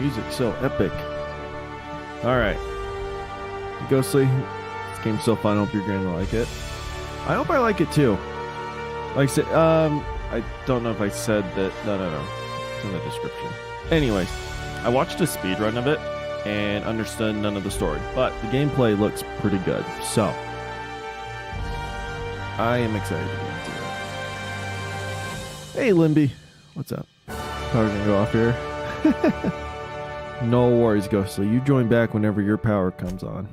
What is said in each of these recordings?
music so epic. Alright. Ghostly, this game's so fun. I hope you're going to like it. I hope I like it too. Like I said, I don't know if I said that. No. It's in the description. Anyways, I watched a speedrun of it and understood none of the story, but the gameplay looks pretty good. So, I am excited to get into it. Hey, Limby. What's up? Power gonna go off here. No worries, Ghostly. You join back whenever your power comes on.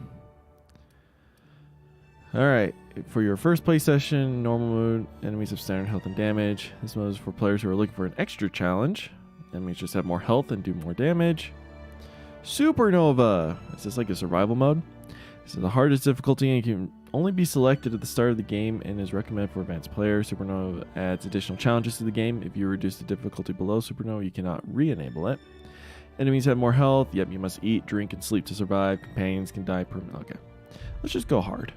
Alright, for your first play session, normal mode, enemies have standard health and damage. This mode is for players who are looking for an extra challenge. Enemies just have more health and do more damage. Supernova! Is this like a survival mode? This is the hardest difficulty and can only be selected at the start of the game and is recommended for advanced players. Supernova adds additional challenges to the game. If you reduce the difficulty below Supernova, you cannot re-enable it. Enemies have more health. Yep, you must eat, drink, and sleep to survive. Companions can die permanently. Okay, let's just go hard.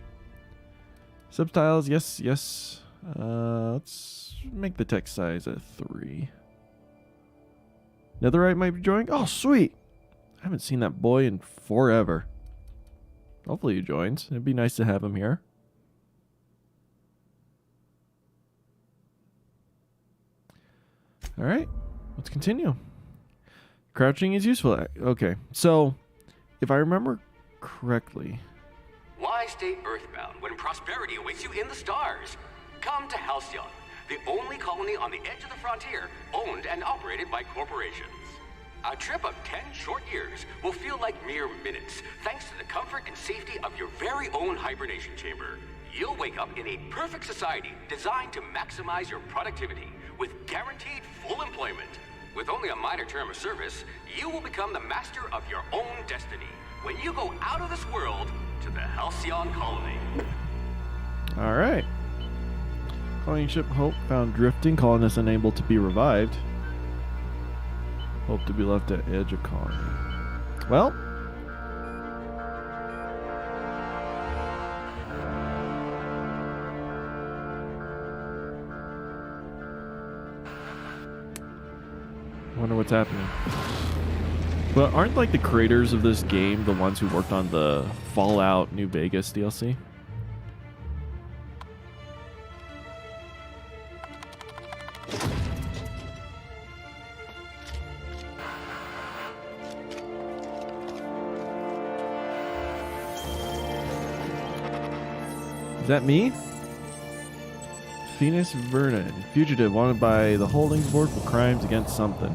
Subtitles, yes. Let's make the text size at 3. Netherite might be joining. Oh, sweet. I haven't seen that boy in forever. Hopefully he joins. It'd be nice to have him here. All right, let's continue. Crouching is useful. Okay, so if I remember correctly... Why stay earthbound when prosperity awaits you in the stars? Come to Halcyon, the only colony on the edge of the frontier, owned and operated by corporations. A trip of 10 short years will feel like mere minutes, thanks to the comfort and safety of your very own hibernation chamber. You'll wake up in a perfect society designed to maximize your productivity, with guaranteed full employment. With only a minor term of service, you will become the master of your own destiny when you go out of this world to the Halcyon colony. All right. Colony ship Hope found drifting, colonists unable to be revived. Hope to be left at edge of colony. Well, wonder what's happening. But aren't like the creators of this game the ones who worked on the Fallout New Vegas DLC? Is that me? Phoenix Vernon, fugitive wanted by the Holdings Board for crimes against something.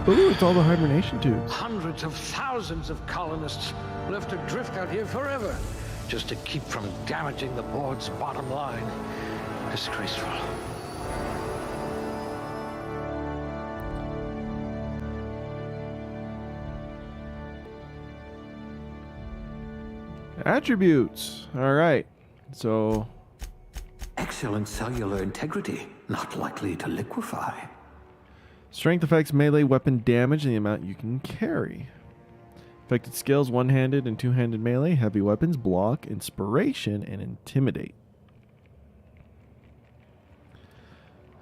Ooh, it's all the hibernation tubes. Hundreds of thousands of colonists left to drift out here forever, just to keep from damaging the board's bottom line. Disgraceful. Attributes. All right. So, Excellent cellular integrity, not likely to liquefy. strength affects melee weapon damage and the amount you can carry. Affected skills: one-handed and two-handed melee, heavy weapons, block, inspiration, and intimidate.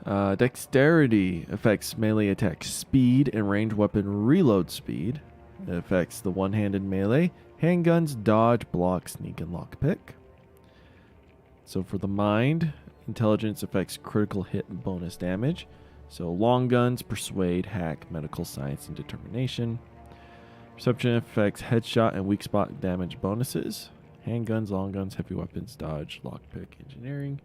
Dexterity affects melee attack speed and range weapon reload speed. It affects the one-handed melee, handguns, dodge, block, sneak, and lockpick. So for the mind, intelligence affects critical hit and bonus damage. So long guns, persuade, hack, medical science, and determination. Perception affects headshot and weak spot damage bonuses. Handguns, long guns, heavy weapons, dodge, lockpick, engineering.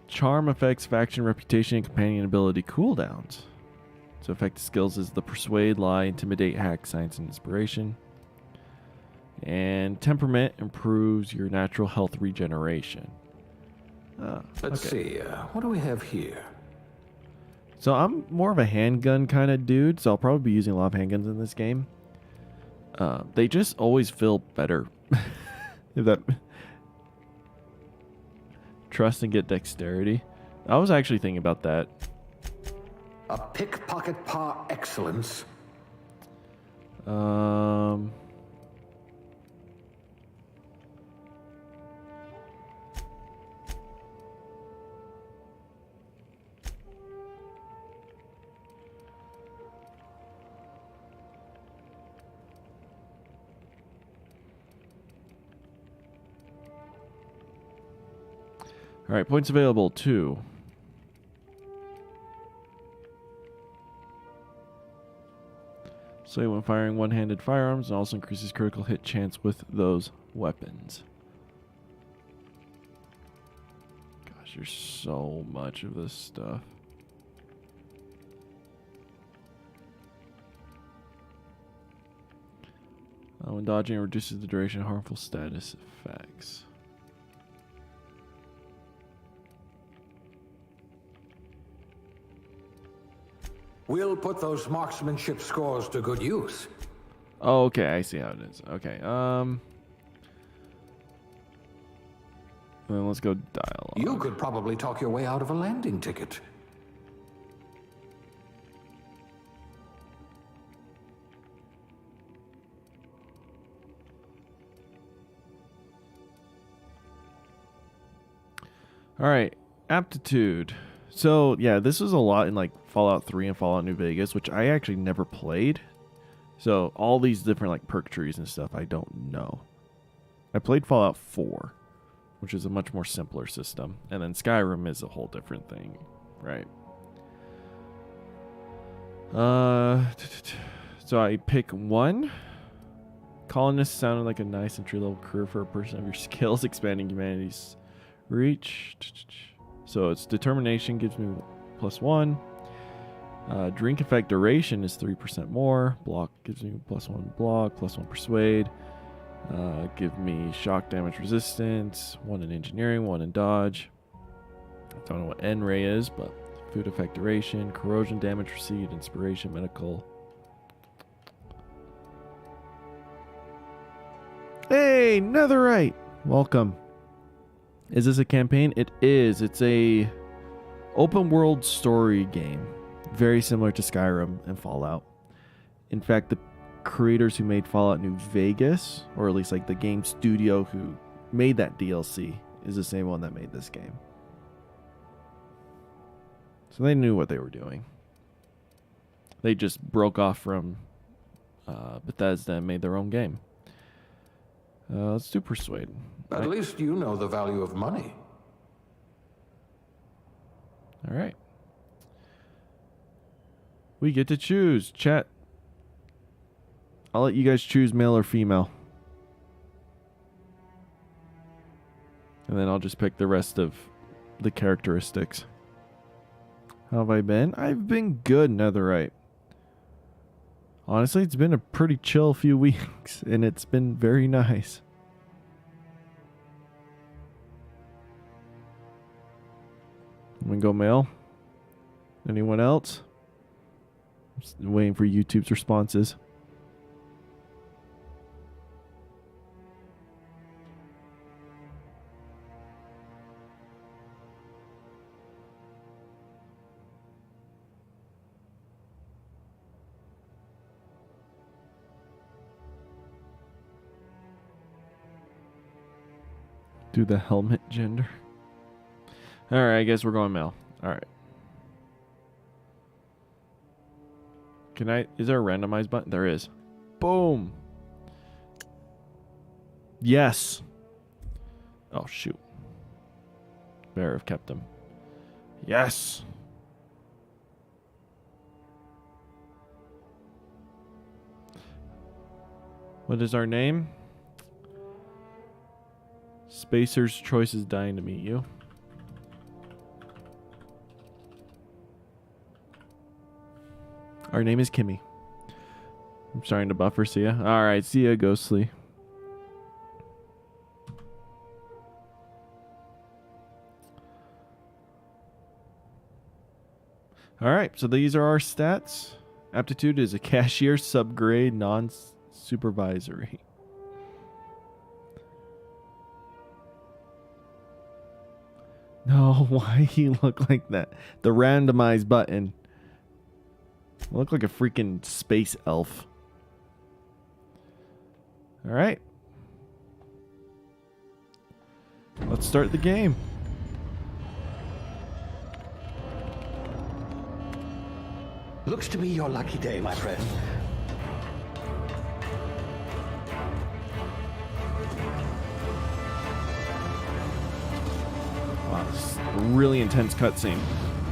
Charm affects faction, reputation, and companion ability cooldowns. So effective skills is the persuade, lie, intimidate, hack, science, and inspiration. And temperament improves your natural health regeneration. Let's see, what do we have here? So I'm more of a handgun kind of dude, so I'll probably be using a lot of handguns in this game. They just always feel better. If that... Trust and get dexterity. I was actually thinking about that. A pickpocket par excellence. All right, points available, 2. So when firing one-handed firearms, and also increases critical hit chance with those weapons. Gosh, there's so much of this stuff. When dodging, it reduces the duration of harmful status effects. We'll put those marksmanship scores to good use. Oh, okay, I see how it is. Okay, then let's go dialogue. You could probably talk your way out of a landing ticket. All right, aptitude. So yeah, this was a lot in like Fallout 3 and Fallout New Vegas, which I actually never played. So all these different like perk trees and stuff, I don't know. I played Fallout 4, which is a much more simpler system, and then Skyrim is a whole different thing, right? So I pick 1. Colonist sounded like a nice entry-level career for a person of your skills, expanding humanity's reach. So it's determination gives me +1. Drink effect duration is 3% more. Block gives me +1 block, +1 persuade. Give me shock damage resistance, 1 in engineering, 1 in dodge. I don't know what N-ray is, but food effect duration, corrosion damage received, inspiration, medical. Hey, Netherite! Welcome. Is this a campaign? It is. It's a open world story game. Very similar to Skyrim and Fallout. In fact, the creators who made Fallout New Vegas, or at least like the game studio who made that DLC, is the same one that made this game. So they knew what they were doing. They just broke off from Bethesda and made their own game. Let's do persuade. At least you know the value of money. All right. We get to choose. Chat. I'll let you guys choose male or female. And then I'll just pick the rest of the characteristics. How have I been? I've been good, Netherite. Honestly, it's been a pretty chill few weeks, and it's been very nice. I'm gonna go male. Anyone else? I'm just waiting for YouTube's responses. Do the helmet gender. Alright, I guess we're going male. Alright. Is there a randomized button? There is. Boom. Yes. Oh, shoot. Better have kept him. Yes. What is our name? Spacer's Choice is dying to meet you. Our name is Kimmy. I'm starting to buffer, see ya. Alright, see ya, Ghostly. Alright, so these are our stats. Aptitude is a cashier, subgrade, non-supervisory. No, why he look like that? The randomize button. I look like a freaking space elf. Alright. Let's start the game. Looks to be your lucky day, my friend. Wow, Really intense cutscene.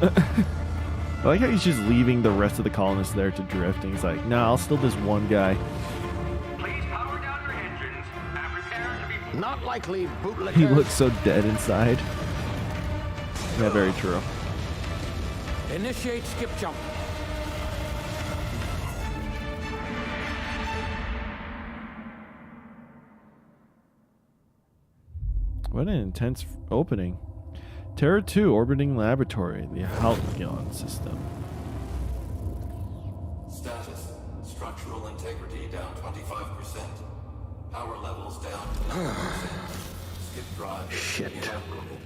I like how he's just leaving the rest of the colonists there to drift, and he's like, nah, I'll steal this one guy. Please power down your engines and prepare to be... Not likely, bootlicker. He looks so dead inside. Yeah, very true. Initiate skip jump. What an intense opening. Terra 2 orbiting laboratory, the Halcyon system. Status. Structural integrity down 25%. Power levels down to 9%. Skip drive. Shit. Inoperable.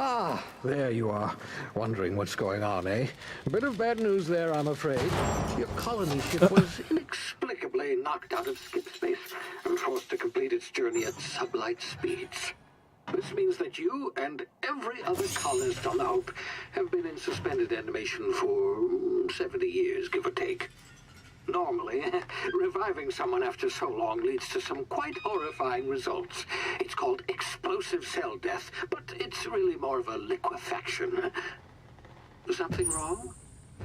Ah, there you are. Wondering what's going on, eh? A bit of bad news there, I'm afraid. Your colony ship was inexplicably knocked out of skip space and forced to complete its journey at sublight speeds. This means that you and every other colonist on the Hope have been in suspended animation for 70 years, give or take. Normally, reviving someone after so long leads to some quite horrifying results. It's called explosive cell death, but it's really more of a liquefaction. Something wrong?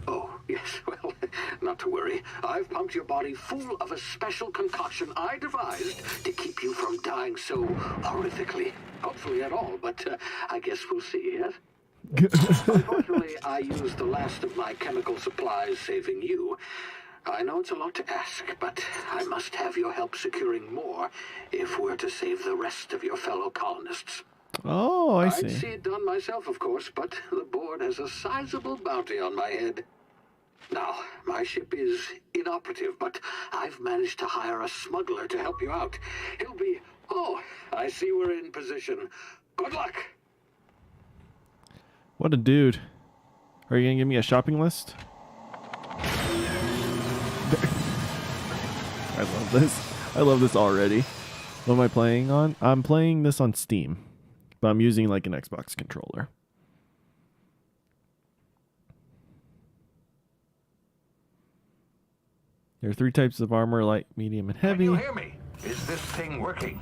Oh, yes, well, not to worry. I've pumped your body full of a special concoction I devised to keep you from dying so horrifically. Hopefully at all, but I guess we'll see, yes? Unfortunately, I used the last of my chemical supplies saving you. I know it's a lot to ask, but I must have your help securing more if we're to save the rest of your fellow colonists. Oh, I I'd see. see it done myself, of course, but the board has a sizable bounty on my head. Now, my ship is inoperative, but I've managed to hire a smuggler to help you out. He'll be... Oh, I see we're in position. Good luck. What a dude. Are you going to give me a shopping list? I love this. I love this already. What am I playing on? I'm playing this on Steam, but I'm using like an Xbox controller. There are 3 types of armor: light, medium, and heavy. Can you hear me? Is this thing working?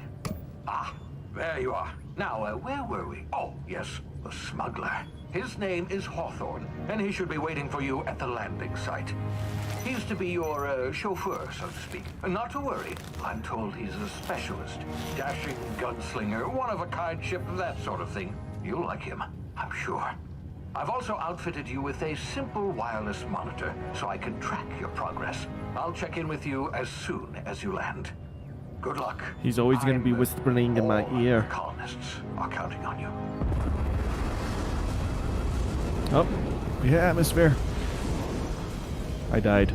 Ah, there you are. Now, where were we? Oh, yes, the smuggler. His name is Hawthorne, and he should be waiting for you at the landing site. He's to be your chauffeur, so to speak. Not to worry. I'm told he's a specialist. Dashing gunslinger, one-of-a-kind ship, that sort of thing. You'll like him, I'm sure. I've also outfitted you with a simple wireless monitor, so I can track your progress. I'll check in with you as soon as you land. Good luck. He's always going to be whispering in my All ear. the colonists are counting on you. Oh, yeah, atmosphere. I died.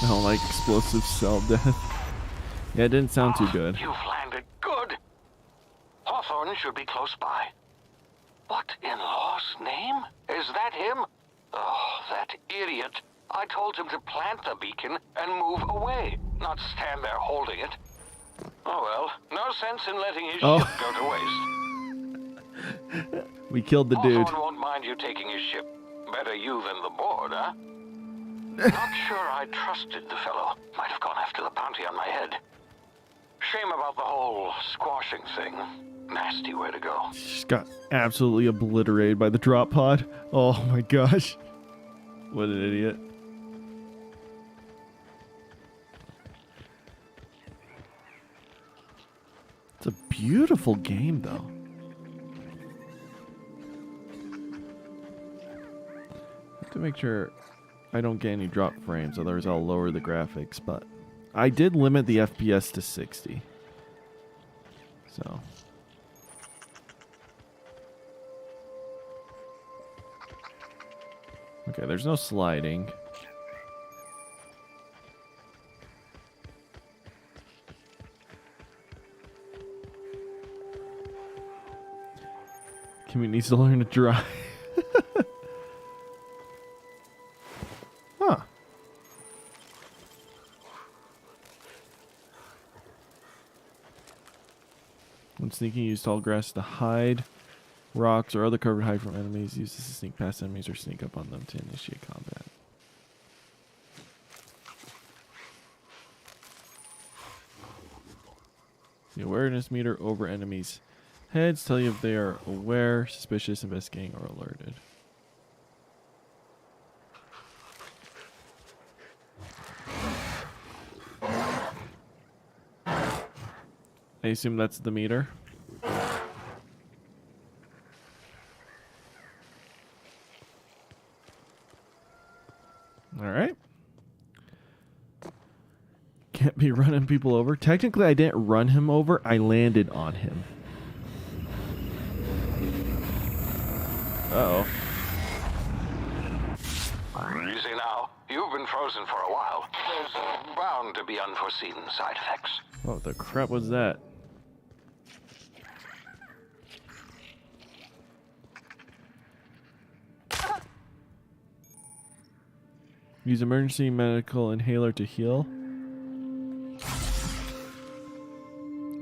I don't like explosive cell death. Yeah, it didn't sound too good. You've landed good. Hawthorne should be close by. What in law's name? Is that him? Oh, that idiot. I told him to plant the beacon and move away, not stand there holding it. Oh well, no sense in letting his ship go to waste. We killed the dude. Hawthorne won't mind you taking his ship. Better you than the board, huh? Not sure I trusted the fellow. Might have gone after the bounty on my head. Shame about the whole squashing thing. Nasty way to go. Just got absolutely obliterated by the drop pod. Oh my gosh. What an idiot. It's a beautiful game though. I have to make sure I don't get any drop frames, otherwise I'll lower the graphics, but I did limit the FPS to 60. So okay, there's no sliding. Community needs to learn to drive. Huh. When sneaking, use tall grass to hide. Rocks or other cover to hide from enemies. Use this to sneak past enemies or sneak up on them to initiate combat. The awareness meter over enemies' heads tell you if they are aware, suspicious, investigating, or alerted. I assume that's the meter. All right. Can't be running people over. Technically, I didn't run him over. I landed on him. Uh-oh. Easy now. You've been frozen for a while. There's bound to be unforeseen side effects. What the crap was that? Use emergency medical inhaler to heal.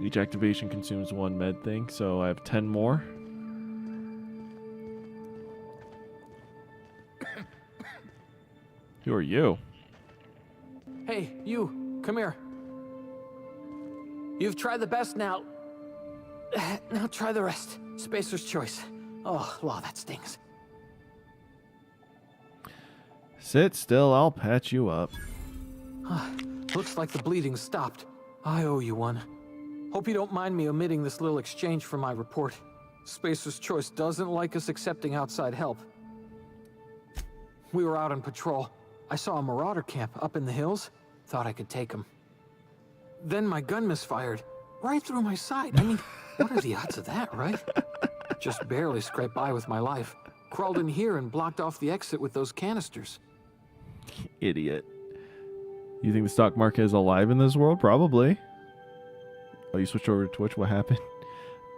Each activation consumes 1 med thing, so I have 10 more. Who are you? Hey, you, come here. You've tried the best now. Now try the rest. Spacer's choice. Oh, law, that stings. Sit still, I'll patch you up. Looks like the bleeding stopped. I owe you one. Hope you don't mind me omitting this little exchange from my report. Spacer's choice doesn't like us accepting outside help. We were out on patrol. I saw a marauder camp up in the hills. Thought I could take him. Then my gun misfired. Right through my side. I mean, what are the odds of that, right? Just barely scraped by with my life. Crawled in here and blocked off the exit with those canisters. Idiot. You think the stock market is alive in this world? Probably. Oh, you switched over to Twitch? What happened?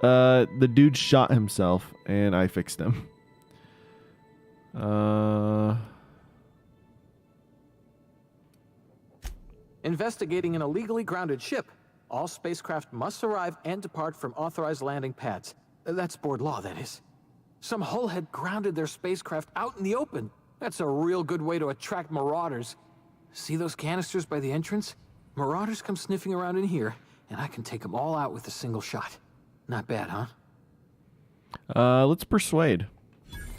The dude shot himself, and I fixed him. Investigating an illegally grounded ship. All spacecraft must arrive and depart from authorized landing pads. That's board law, that is. Some hullhead grounded their spacecraft out in the open. That's a real good way to attract marauders. See those canisters by the entrance? Marauders come sniffing around in here, and I can take them all out with a single shot. Not bad, huh? Let's persuade.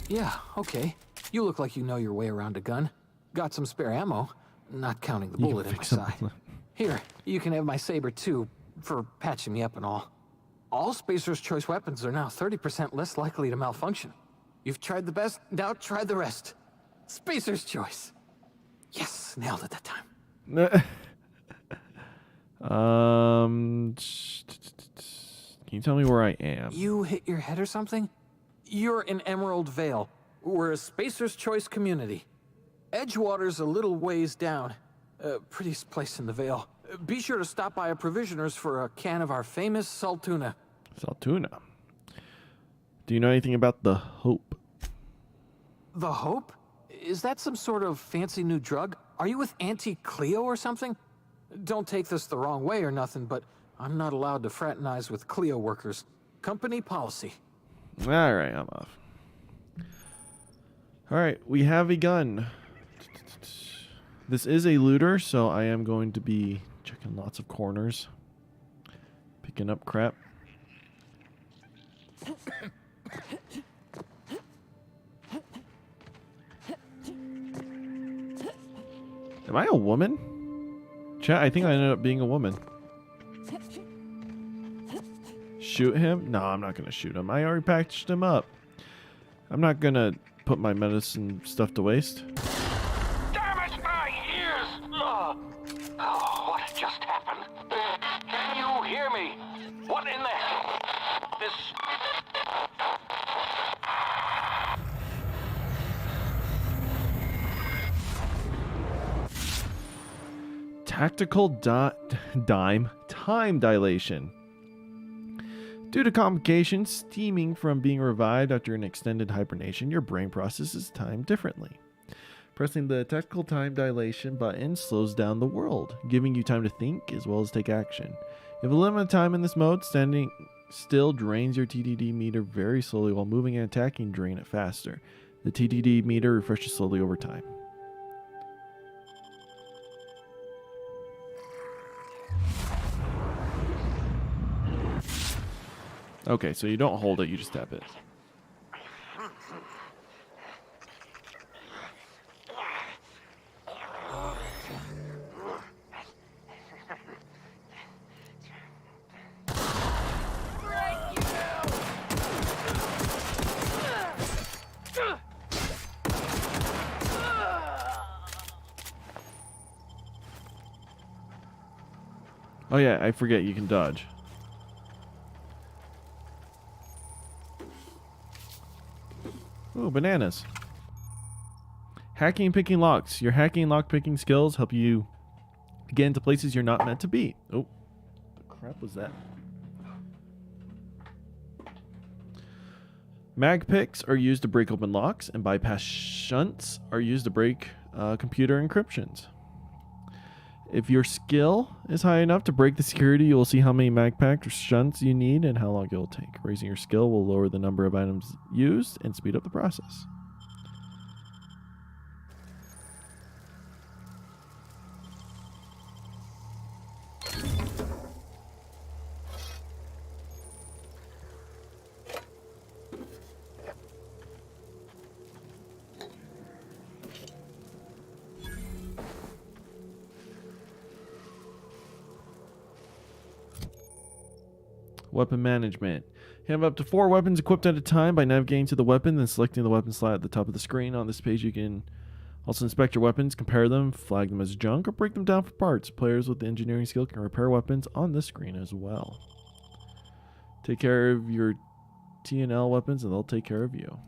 Yeah, okay. You look like you know your way around a gun. Got some spare ammo, not counting the bullet in my side. Here, you can have my saber too, for patching me up and all. All Spacer's choice weapons are now 30% less likely to malfunction. You've tried the best, now try the rest. Spacer's choice. Yes, nailed it that time. Can you tell me where I am? You hit your head or something? You're in Emerald Vale. We're a Spacer's choice community. Edgewater's a little ways down. Prettiest place in the Vale. Be sure to stop by a provisioner's for a can of our famous Saltuna. Saltuna. Do you know anything about the Hope? The Hope? Is that some sort of fancy new drug? Are you with Auntie Cleo or something? Don't take this the wrong way or nothing, but I'm not allowed to fraternize with Cleo workers. Company policy. Alright, I'm off. Alright, we have a gun. This is a looter, so I am going to be checking lots of corners. Picking up crap. Am I a woman? Chat, I think I ended up being a woman. Shoot him? No, I'm not going to shoot him. I already patched him up. I'm not going to put my medicine stuff to waste. Damn it, my ears! Oh, what just happened? Can you hear me? What in the hell? This... Tactical time dilation. Due to complications stemming from being revived after an extended hibernation, your brain processes time differently. Pressing the tactical time dilation button slows down the world, giving you time to think as well as take action. You have a limited time in this mode. Standing still drains your TDD meter very slowly, while moving and attacking drain it faster. The TDD meter refreshes slowly over time. Okay, so you don't hold it, you just tap it. Oh yeah, I forget you can dodge. Ooh, bananas. Hacking and picking locks. Your hacking and lock picking skills help you get into places you're not meant to be. Oh, the crap was that? Mag picks are used to break open locks, and bypass shunts are used to break computer encryptions. If your skill is high enough to break the security, you will see how many mag packs or shunts you need and how long it will take. Raising your skill will lower the number of items used and speed up the process. Weapon management. You have up to 4 weapons equipped at a time. By navigating to the weapon, then selecting the weapon slot at the top of the screen. On this page, you can also inspect your weapons, compare them, flag them as junk, or break them down for parts. Players with the engineering skill can repair weapons on this screen as well. Take care of your T&L weapons, and they'll take care of you.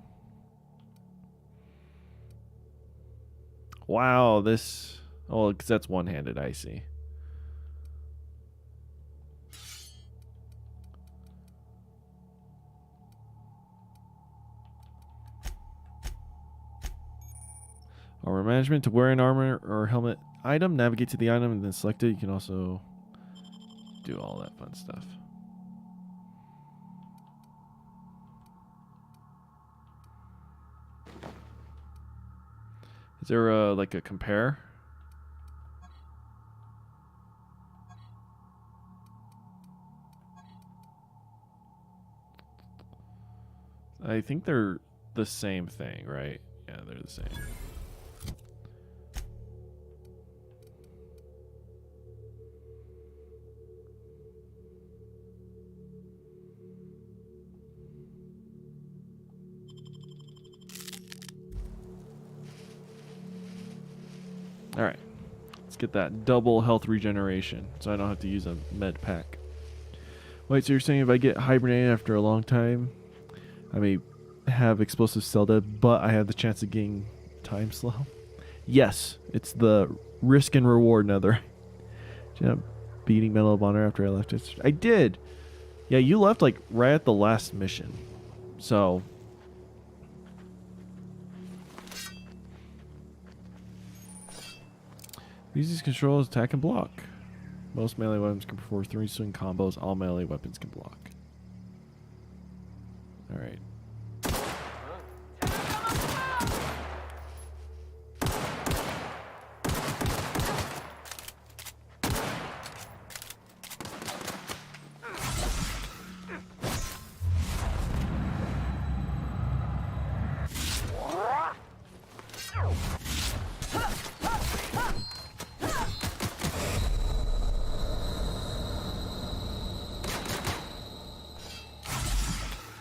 Wow, this... Oh, because that's one-handed, I see. Armor management. To wear an armor or helmet item, navigate to the item and then select it. You can also do all that fun stuff. Is there like a compare? I think they're the same thing, right? Yeah, they're the same. All right, let's get that double health regeneration so I don't have to use a med pack. Wait, so you're saying if I get hibernated after a long time, I may have explosive cell dead, but I have the chance of getting time slow? Yes, it's the risk and reward nether. Did you end up beating Medal of Honor after I left it? I did. Yeah, you left like right at the last mission. So... use these controls, attack and block. Most melee weapons can perform 3 swing combos. All melee weapons can block. Alright.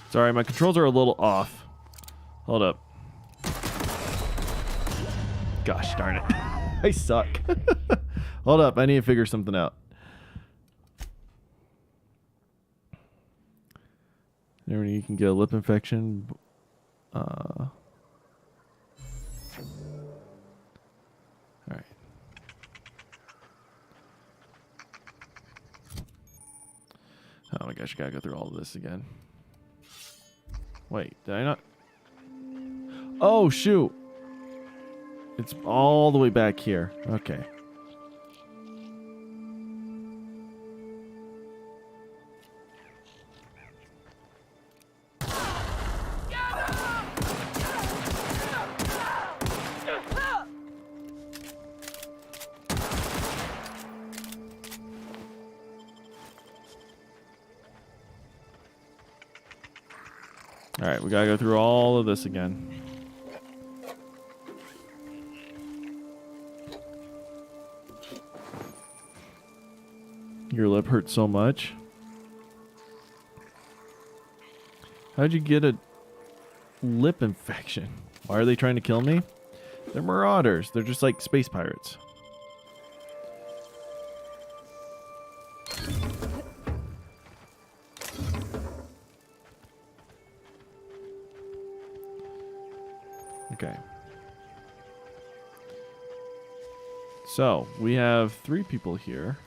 Sorry, my controls are a little off. Hold up. Gosh darn it. I suck. Hold up, I need to figure something out. There you can get a lip infection. Alright. Oh my gosh, I gotta go through all of this again. Wait, did I not? Oh, shoot. It's all the way back here. Okay. All right, we gotta go through all of this again. Your lip hurts so much. How'd you get a lip infection? Why are they trying to kill me? They're marauders. They're just like space pirates. Okay. So, we have 3 people here.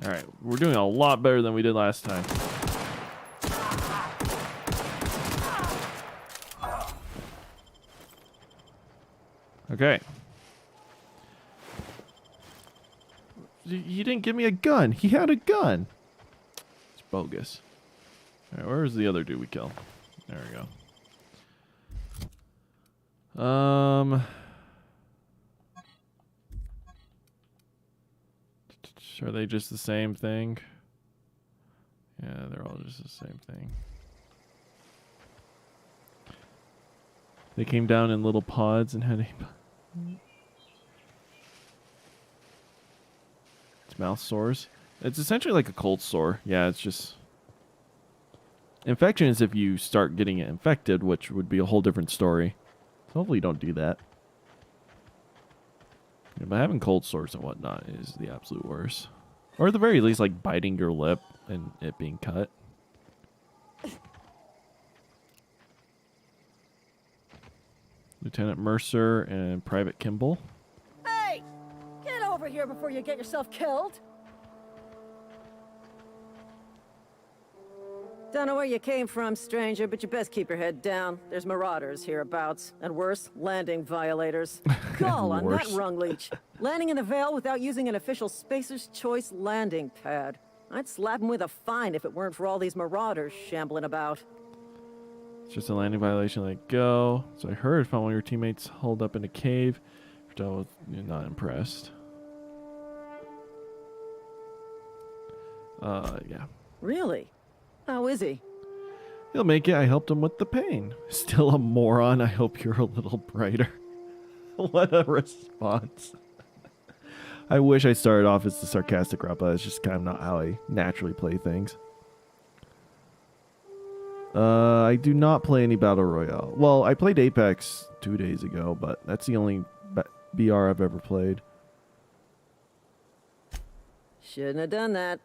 Alright, we're doing a lot better than we did last time. Okay. He didn't give me a gun. He had a gun. It's bogus. Alright, where's the other dude we killed? There we go. Are they just the same thing? Yeah, they're all just the same thing. They came down in little pods and had a... It's mouth sores. It's essentially like a cold sore. Yeah, it's just... Infection is if you start getting it infected, which would be a whole different story. So hopefully you don't do that. Yeah, but having cold sores and whatnot is the absolute worst. Or at the very least, like biting your lip and it being cut. Lieutenant Mercer and Private Kimball. Hey! Get over here before you get yourself killed! Don't know where you came from, stranger, but you best keep your head down. There's marauders hereabouts. And worse, landing violators. Call on that rung leech. Landing in the Vale without using an official Spacer's Choice landing pad. I'd slap him with a fine if it weren't for all these marauders shambling about. It's just a landing violation, let go. So I heard found one of your teammates holed up in a cave. You're not impressed. Yeah. Really? How is he? He'll make it. I helped him with the pain. Still a moron. I hope you're a little brighter. What a response. I wish I started off as the sarcastic route, but it's just kind of not how I naturally play things. I do not play any Battle Royale. Well, I played Apex 2 days ago, but that's the only BR I've ever played. Shouldn't have done that.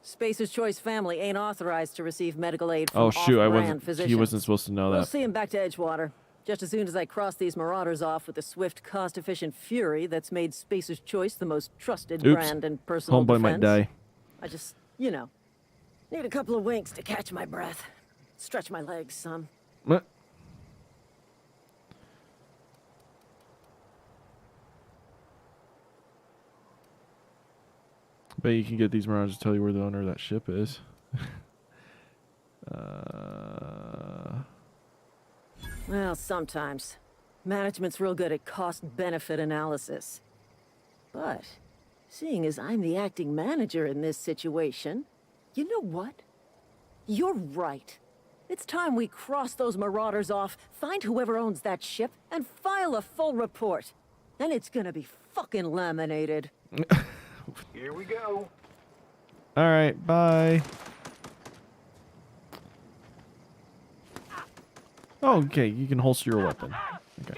Spacer's Choice family ain't authorized to receive medical aid from off-brand physicians. He wasn't supposed to know that. We'll see him back to Edgewater. Just as soon as I cross these marauders off with the swift, cost-efficient fury that's made Spacer's Choice the most trusted brand in personal Homeboy defense. might die. I just, you know, need a couple of winks to catch my breath. Stretch my legs some. What? Bet you can get these marauders to tell you where the owner of that ship is. Well, sometimes. Management's real good at cost-benefit analysis. But, seeing as I'm the acting manager in this situation, you know what? You're right. It's time we cross those marauders off, find whoever owns that ship, and file a full report. Then it's gonna be fucking laminated. Here we go. Alright, bye. Oh, okay. You can holster your weapon. Okay.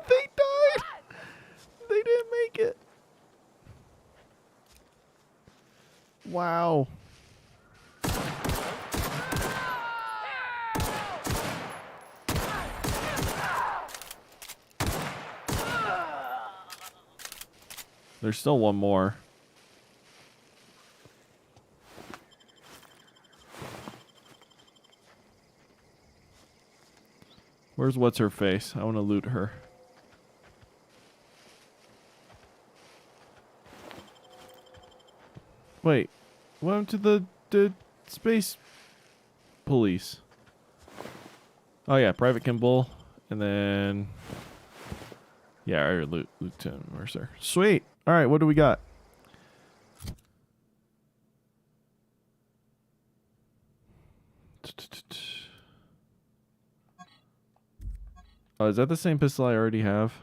They died. They didn't make it. Wow. There's still one more. Where's what's her face? I want to loot her. Wait, what happened to the space police? Oh yeah, Private Kimball, and then yeah, I already Lieutenant Mercer. Sweet. All right, what do we got? Oh, is that the same pistol I already have?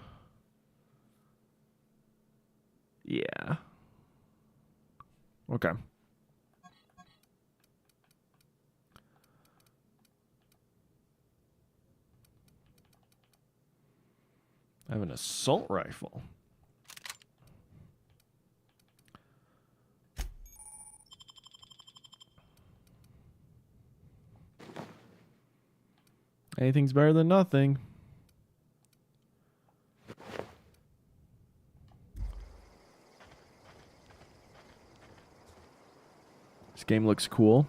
Yeah. Okay. I have an assault rifle. Anything's better than nothing. This game looks cool.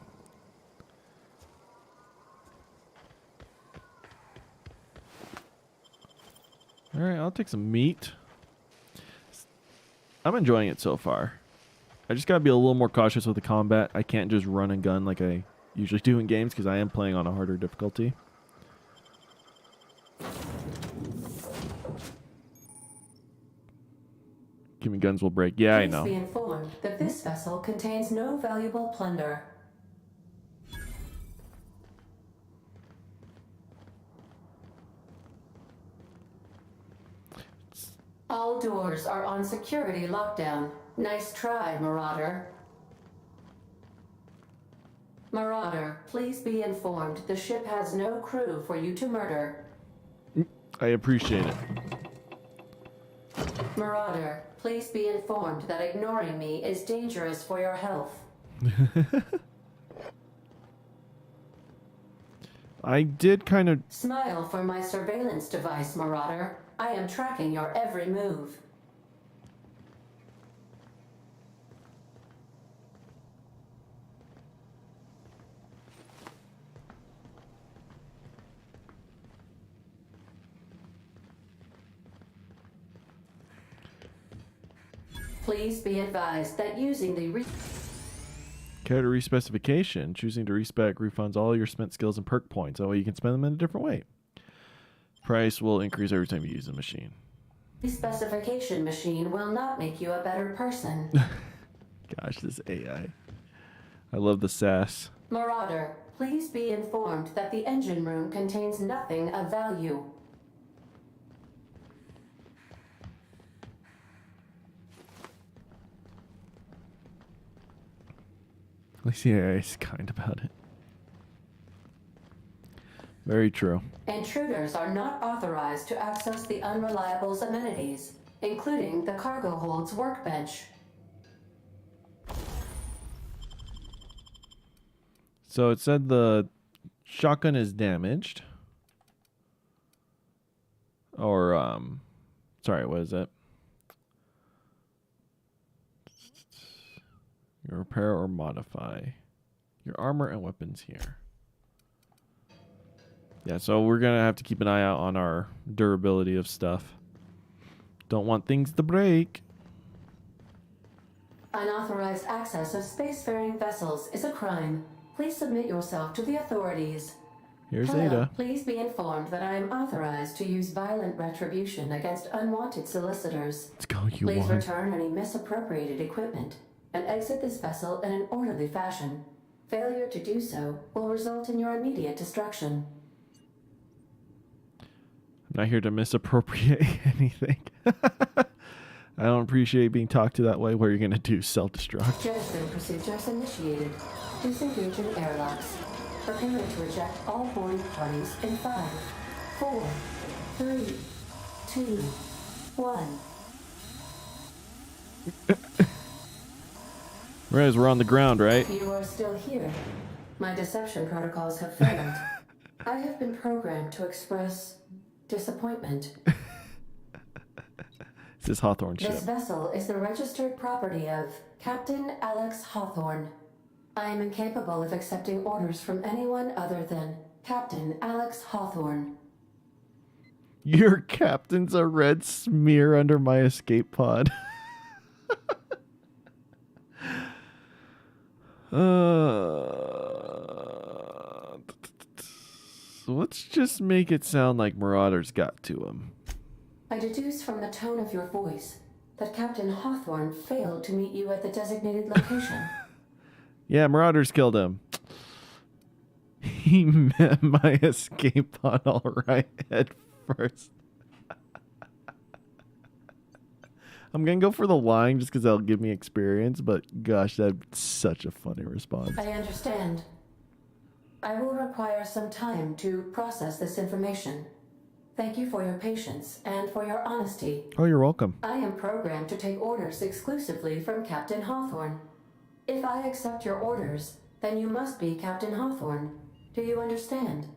All right, I'll take some meat. I'm enjoying it so far. I just gotta be a little more cautious with the combat. I can't just run and gun like I usually do in games because I am playing on a harder difficulty. Give me guns will break. Yeah, I know. Please be informed that this vessel contains no valuable plunder. All doors are on security lockdown. Nice try, Marauder. Marauder, please be informed the ship has no crew for you to murder. I appreciate it. Marauder, please be informed that ignoring me is dangerous for your health. I did kind of... Smile for my surveillance device, Marauder. I am tracking your every move. Please be advised that using the Category specification. Choosing to respec refunds all your spent skills and perk points. That way you can spend them in a different way. Price will increase every time you use the machine. specification machine will not make you a better person. Gosh, this AI. I love the sass. Marauder, please be informed that the engine room contains nothing of value. At least the AI is kind about it. Very true. Intruders are not authorized to access the Unreliable's amenities, including the cargo hold's workbench. So it said the shotgun is damaged. Or, sorry, what is it? You repair or modify your armor and weapons here. Yeah, so we're going to have to keep an eye out on our durability of stuff. Don't want things to break. Unauthorized access of spacefaring vessels is a crime. Please submit yourself to the authorities. Here's Hello, Ada. please be informed that I am authorized to use violent retribution against unwanted solicitors. Let's go, you Please want. return any misappropriated equipment and exit this vessel in an orderly fashion. Failure to do so will result in your immediate destruction. I'm not here to misappropriate anything. I don't appreciate being talked to that way where you're going to do self-destruct. Jettison procedures initiated. Disengaging airlocks. Preparing to eject all boarding parties in 5, 4, 3, 2, 1. Whereas we're on the ground, right? You are still here. My deception protocols have failed. I have been programmed to express disappointment. This is Hawthorne ship. This vessel is the registered property of Captain Alex Hawthorne. I am incapable of accepting orders from anyone other than Captain Alex Hawthorne. Your captain's a red smear under my escape pod. Let's just make it sound like Marauders got to him. I deduce from the tone of your voice that Captain Hawthorne failed to meet you at the designated location. Yeah, Marauders killed him. He met my escape pod all right at first. I'm going to go for the lying just because that'll give me experience, but gosh, that's such a funny response. I understand. I will require some time to process this information. Thank you for your patience and for your honesty. Oh, you're welcome. I am programmed to take orders exclusively from Captain Hawthorne. If I accept your orders, then you must be Captain Hawthorne. Do you understand?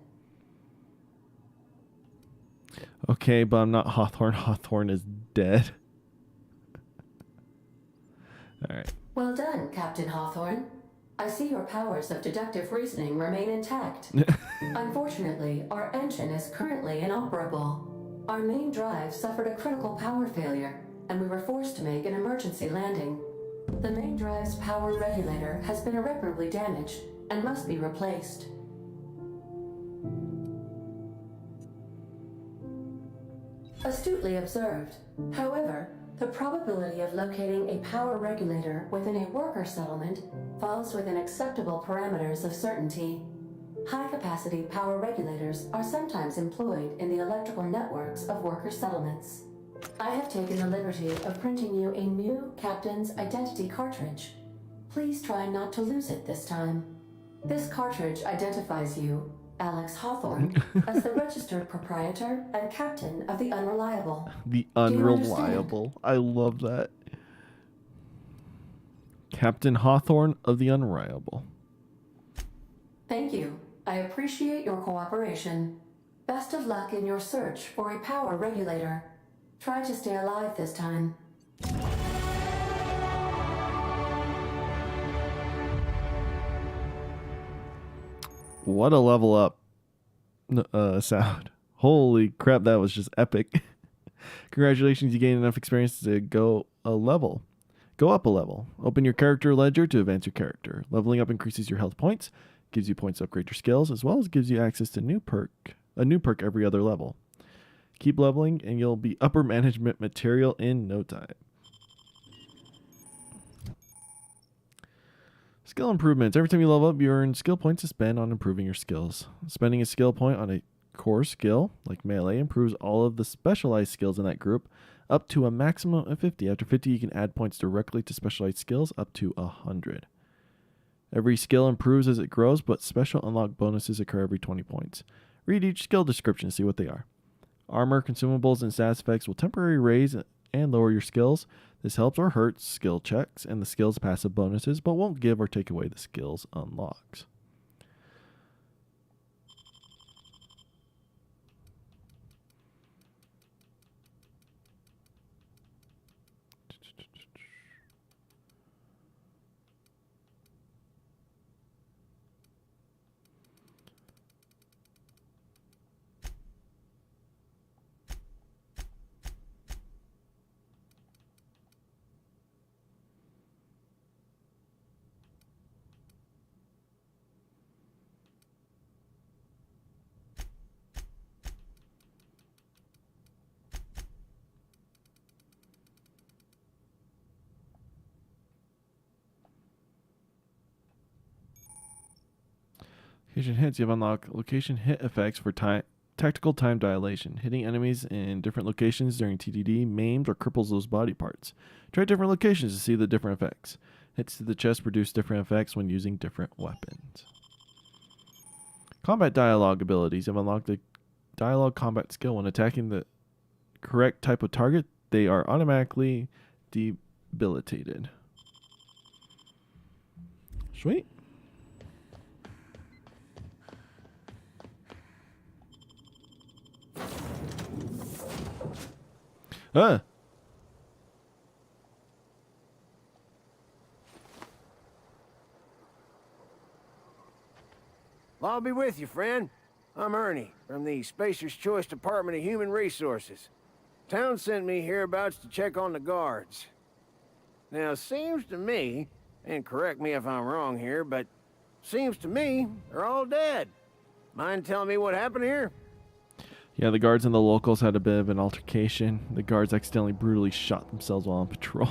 Okay, but I'm not Hawthorne. Hawthorne is dead. All right. Well done, Captain Hawthorne. I see your powers of deductive reasoning remain intact. Unfortunately, our engine is currently inoperable. Our main drive suffered a critical power failure, and we were forced to make an emergency landing. The main drive's power regulator has been irreparably damaged and must be replaced. Astutely observed. However, the probability of locating a power regulator within a worker settlement falls within acceptable parameters of certainty. High-capacity power regulators are sometimes employed in the electrical networks of worker settlements. I have taken the liberty of printing you a new Captain's Identity cartridge. Please try not to lose it this time. This cartridge identifies you, Alex Hawthorne, as the registered proprietor and captain of the Unreliable. The Unreliable. I love that. Captain Hawthorne of the Unreliable. Thank you. I appreciate your cooperation. Best of luck in your search for a power regulator. Try to stay alive this time. What a level up sound. Holy crap, that was just epic. Congratulations, you gained enough experience to go up a level. Open your character ledger to advance your character. Leveling up increases your health points, gives you points to upgrade your skills, as well as gives you access to a new perk every other level. Keep leveling and you'll be upper management material in no time. Skill improvements. Every time you level up, you earn skill points to spend on improving your skills. Spending a skill point on a core skill, like melee, improves all of the specialized skills in that group up to a maximum of 50. After 50, you can add points directly to specialized skills up to 100. Every skill improves as it grows, but special unlock bonuses occur every 20 points. Read each skill description to see what they are. Armor, consumables, and stats effects will temporarily raise and lower your skills. This helps or hurts skill checks and the skill's passive bonuses, but won't give or take away the skill's unlocks. Location hits. You have unlocked location hit effects for Tactical time dilation. Hitting enemies in different locations during TDD maims or cripples those body parts. Try different locations to see the different effects. Hits to the chest produce different effects when using different weapons. Combat dialogue abilities. Have unlocked the dialogue combat skill. When attacking the correct type of target, they are automatically debilitated. Sweet. Ah. Well, I'll be with you, friend. I'm Ernie, from the Spacer's Choice Department of Human Resources. Town sent me hereabouts to check on the guards. Now, seems to me, and correct me if I'm wrong here, but seems to me they're all dead. Mind telling me what happened here? Yeah, the guards and the locals had a bit of an altercation. The guards accidentally brutally shot themselves while on patrol.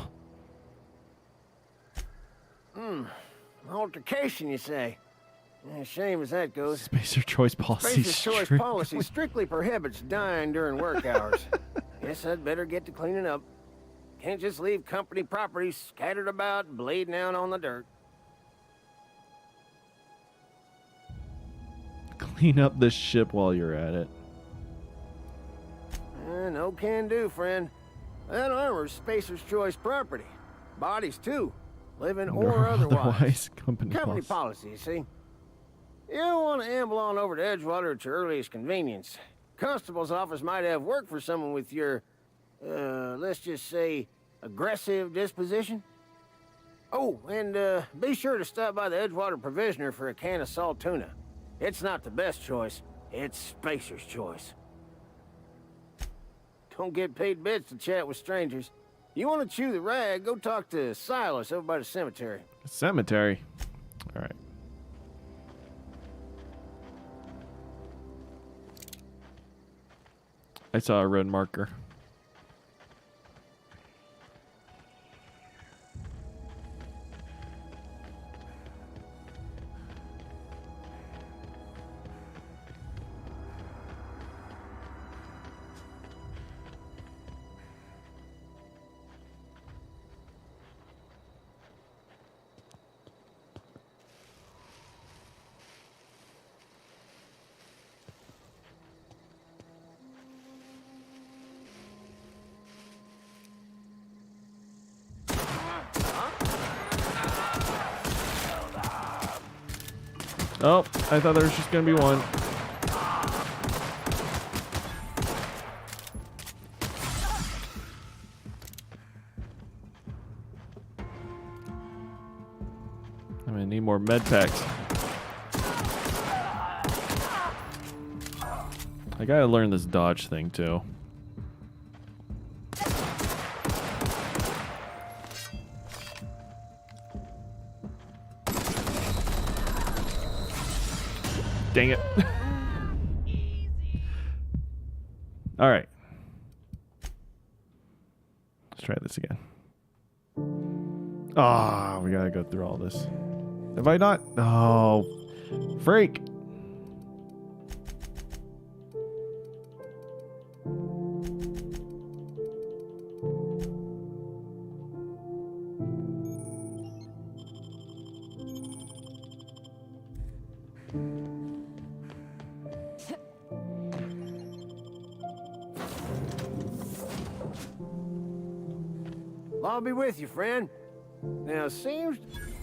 Altercation, you say? Shame as that goes. Spacer choice policy. Spacer's Choice policy strictly prohibits dying during work hours. Guess I'd better get to cleaning up. Can't just leave company property scattered about, bleeding out on the dirt. Clean up this ship while you're at it. No can do, friend. That armor's Spacer's Choice property. Bodies, too. Living or otherwise. Company policy, you see. You don't want to amble on over to Edgewater at your earliest convenience. Constable's office might have work for someone with your, let's just say, aggressive disposition. Oh, and be sure to stop by the Edgewater Provisioner for a can of salt tuna. It's not the best choice. It's Spacer's Choice. Don't get paid bits to chat with strangers. You want to chew the rag, go talk to Silas over by the cemetery. Cemetery. All right. I saw a red marker. Oh, I thought there was just gonna be one. I'm gonna need more med packs. I gotta learn this dodge thing too. Dang it. All right. Let's try this again. Ah, we gotta go through all this. Have I not? Oh, freak. I'll be with you, friend. Now, seems...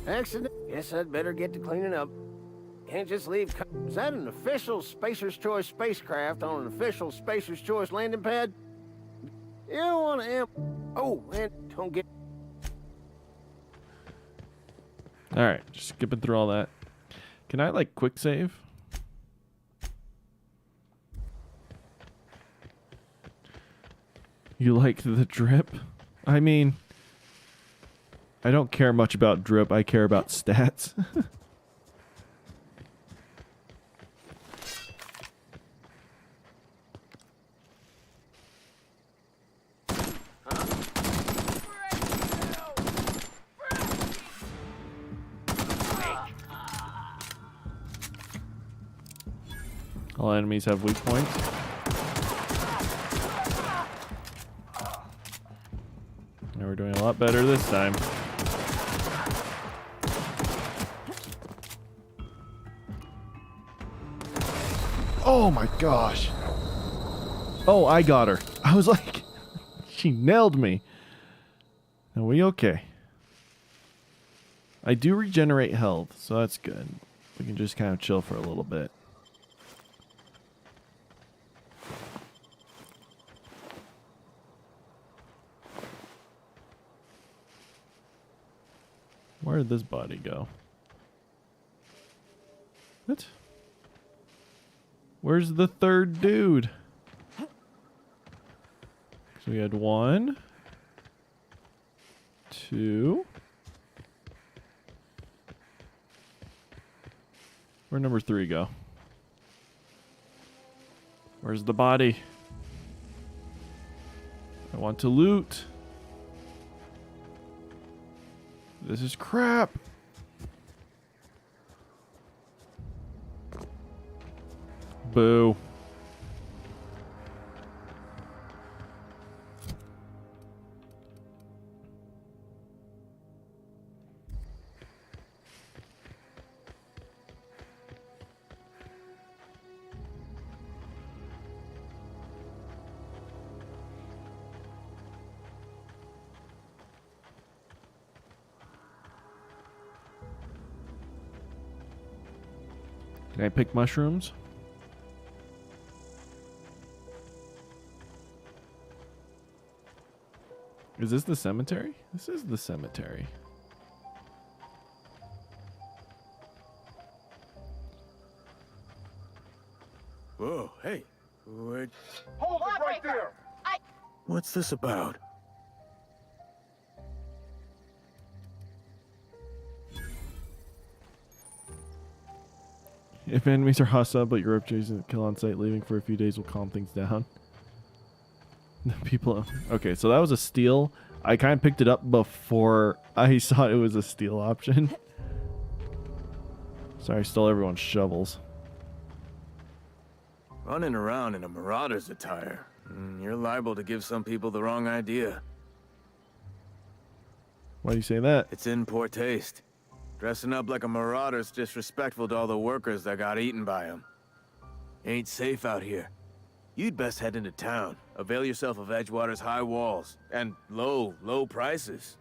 accident... Guess I'd better get to cleaning up. Can't just leave... Is that an official Spacer's Choice spacecraft on an official Spacer's Choice landing pad? You don't want to... Oh, and don't get... Alright, just skipping through all that. Can I, like, quick save? You like the drip? I mean... I don't care much about drip. I care about stats. All enemies have weak points. Now we're doing a lot better this time. Oh my gosh. Oh, I got her. I was like, she nailed me. Are we okay? I do regenerate health, so that's good. We can just kind of chill for a little bit. Where did this body go? What? Where's the third dude? So we had 1, 2. Where'd number 3 go? Where's the body? I want to loot. This is crap. Boo. Can I pick mushrooms? Is this the cemetery? This is the cemetery. Whoa, hey. Wait. Hold it right there! What's this about? If enemies are hostile, but you're chasing kill on sight, leaving for a few days will calm things down. People. Okay, so that was a steal. I kind of picked it up before I saw it was a steal option. Sorry, I stole everyone's shovels. Running around in a marauder's attire. You're liable to give some people the wrong idea. Why do you say that? It's in poor taste. Dressing up like a marauder's disrespectful to all the workers that got eaten by them. Ain't safe out here. You'd best head into town. Avail yourself of Edgewater's high walls and low prices.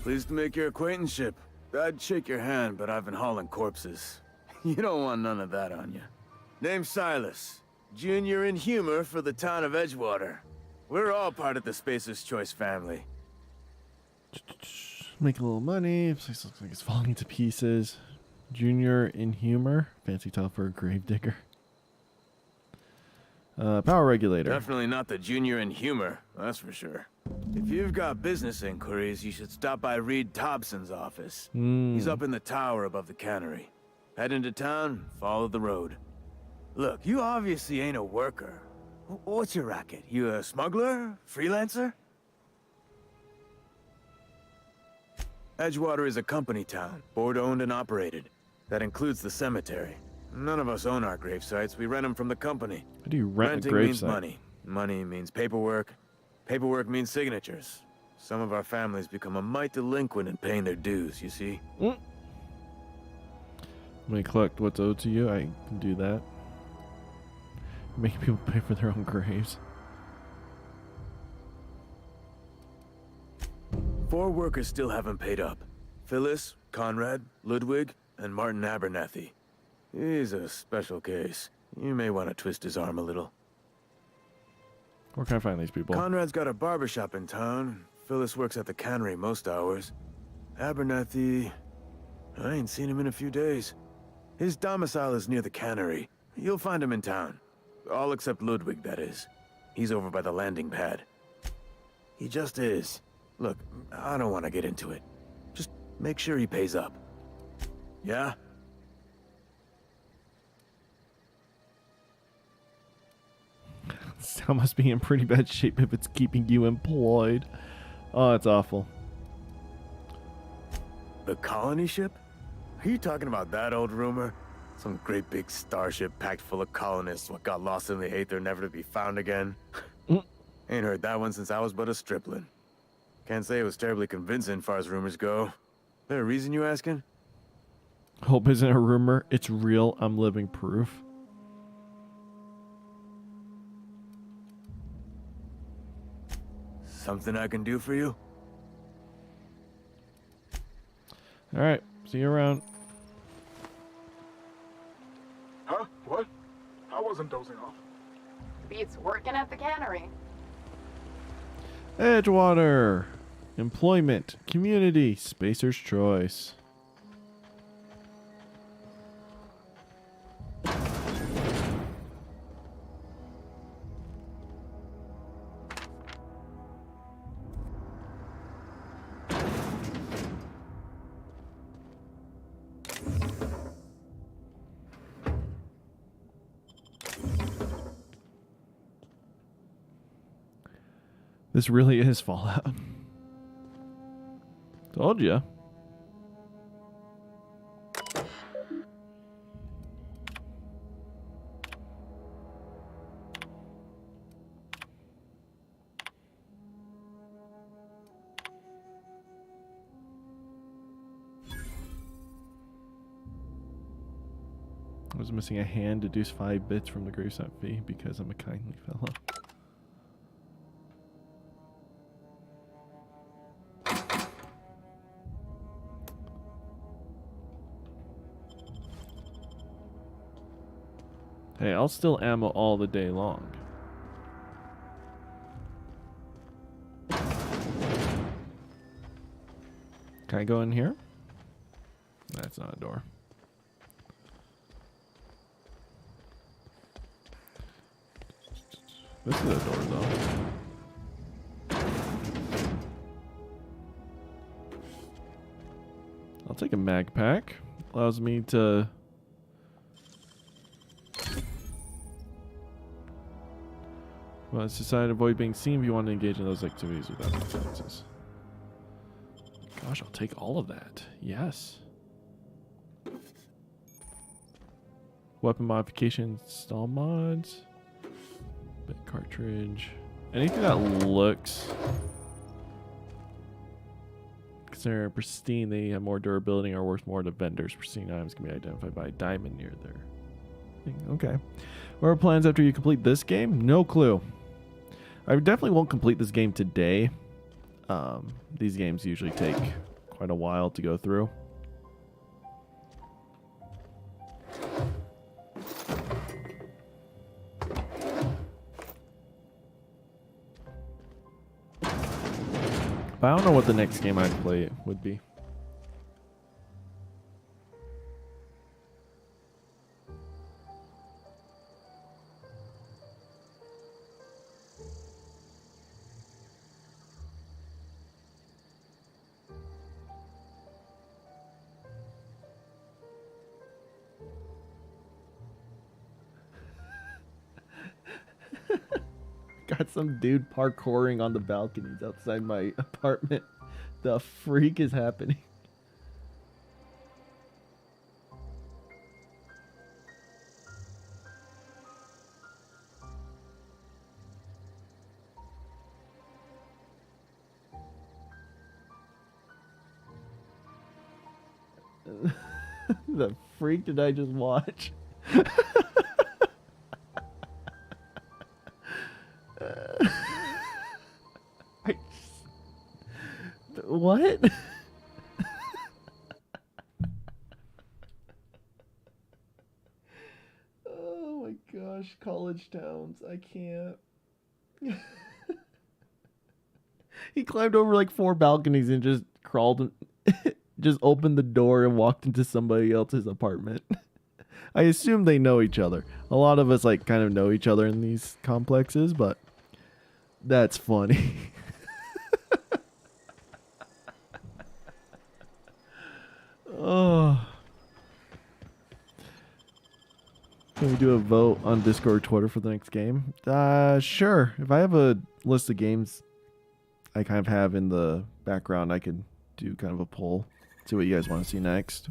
Pleased to make your acquaintanceship. I'd shake your hand, but I've been hauling corpses. You don't want none of that on you. Name's Silas. Junior in humor for the town of Edgewater. We're all part of the Spacer's Choice family. Make a little money. This place looks like it's falling to pieces. Junior in humor. Fancy title for a gravedigger. Power regulator. Definitely not the junior in humor, that's for sure. If you've got business inquiries, you should stop by Reed Thompson's office. He's up in the tower above the cannery. Head into town, follow the road. Look, you obviously ain't a worker. What's your racket? You a smuggler? Freelancer? Edgewater is a company town, board-owned and operated. That includes the cemetery. None of us own our grave sites. We rent them from the company. How do you rent Renting a grave means site? money. Money means paperwork. Paperwork means signatures. Some of our families become a mite delinquent in paying their dues, you see? Let me collect what's owed to you. I can do that. Making people pay for their own graves. 4 workers still haven't paid up. Phyllis, Conrad, Ludwig, and Martin Abernathy. He's a special case. You may want to twist his arm a little. Where can I find these people? Conrad's got a barbershop in town. Phyllis works at the cannery most hours. Abernathy... I ain't seen him in a few days. His domicile is near the cannery. You'll find him in town. All except Ludwig, that is. He's over by the landing pad. He just is. Look, I don't want to get into it. Just make sure he pays up. Yeah? This town must be in pretty bad shape if it's keeping you employed. Oh, it's awful. The colony ship? Are you talking about that old rumor? Some great big starship packed full of colonists what got lost in the aether, never to be found again. Ain't heard that one since I was but a stripling. Can't say it was terribly convincing far as rumors go. There a reason you asking? Hope isn't a rumor. It's real. I'm living proof. Something I can do for you? Alright, see you around. Huh? What? I wasn't dozing off. Beats working at the cannery. Edgewater. Employment. Community. Spacer's choice. This really is Fallout. Told ya. I was missing a hand. Deduce 5 bits from the gravesite fee because I'm a kindly fellow. Hey, I'll still ammo all the day long. Can I go in here? That's not a door. This is a door, though. I'll take a mag pack. Allows me to... Well, it's decided to avoid being seen if you want to engage in those activities without consequences. Gosh, I'll take all of that. Yes. Weapon modification, install mods. Bit cartridge. Anything that looks considered pristine, they have more durability or worth more to vendors. Pristine items can be identified by a diamond near their thing. Okay. What are plans after you complete this game? No clue. I definitely won't complete this game today. These games usually take quite a while to go through. But I don't know what the next game I'd play would be. Got some dude parkouring on the balconies outside my apartment. The freak is happening? The freak did I just watch? What? Oh my gosh, college towns. I can't. He climbed over like 4 balconies and just crawled, just opened the door and walked into somebody else's apartment. I assume they know each other. A lot of us like kind of know each other in these complexes, but that's funny. Oh. Can we do a vote on Discord or Twitter for the next game? Sure. If I have a list of games I kind of have in the background, I could do kind of a poll. See what you guys want to see next.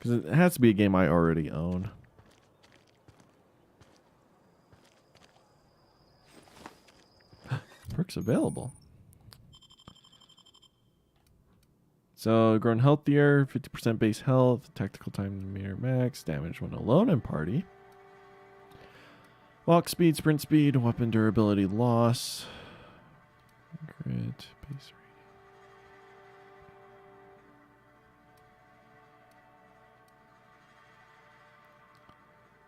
Because it has to be a game I already own. Perks available. So, grown healthier, 50% base health, tactical time near max, damage when alone in party. Walk speed, sprint speed, weapon durability loss. Grit, base rating.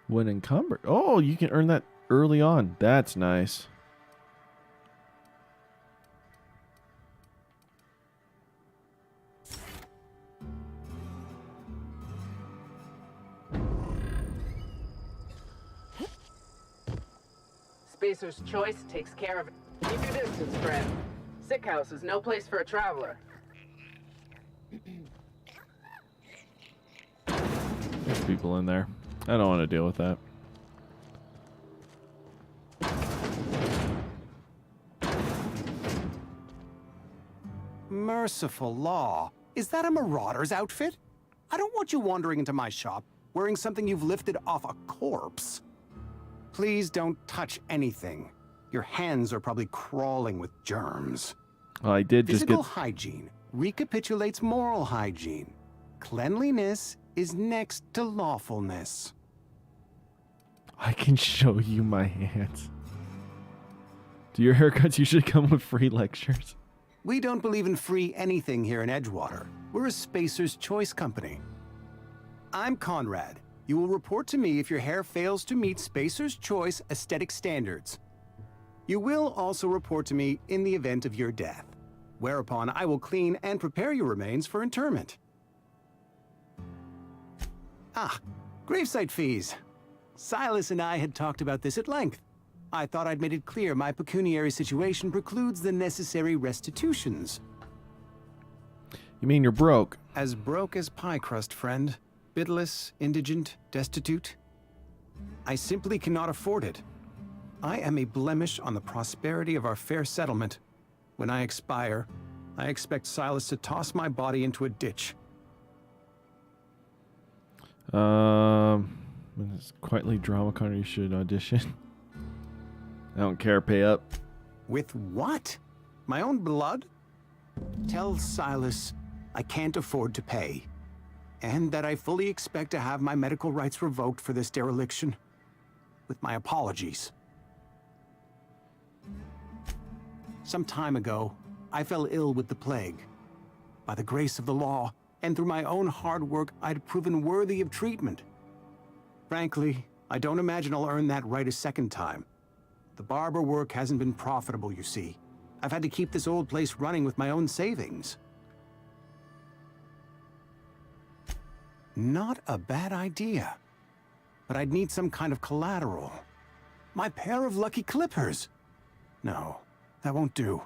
When encumbered. Oh, you can earn that early on. That's nice. Spacer's Choice takes care of it. Keep your distance, friend. Sick house is no place for a traveler. There's people in there. I don't want to deal with that. Merciful law. Is that a marauder's outfit? I don't want you wandering into my shop wearing something you've lifted off a corpse. Please don't touch anything. Your hands are probably crawling with germs. Well, I did just Physical get... hygiene recapitulates moral hygiene. Cleanliness is next to lawfulness. I can show you my hands. Do your haircuts usually come with free lectures? We don't believe in free anything here in Edgewater. We're a Spacer's Choice company. I'm Conrad. You will report to me if your hair fails to meet Spacer's Choice aesthetic standards. You will also report to me in the event of your death, whereupon I will clean and prepare your remains for interment. Ah, gravesite fees. Silas and I had talked about this at length. I thought I'd made it clear my pecuniary situation precludes the necessary restitutions. You mean you're broke? As broke as pie crust, friend. Bidless, indigent, destitute. I simply cannot afford it. I am a blemish on the prosperity of our fair settlement. When I expire, I expect Silas to toss my body into a ditch. When it's quietly DramaCon, you should audition. I don't care, pay up. With what? My own blood? Tell Silas I can't afford to pay. And that I fully expect to have my medical rights revoked for this dereliction. With my apologies. Some time ago, I fell ill with the plague. By the grace of the law, and through my own hard work, I'd proven worthy of treatment. Frankly, I don't imagine I'll earn that right a second time. The barber work hasn't been profitable, you see. I've had to keep this old place running with my own savings. Not a bad idea. But I'd need some kind of collateral. My pair of lucky clippers. No, that won't do.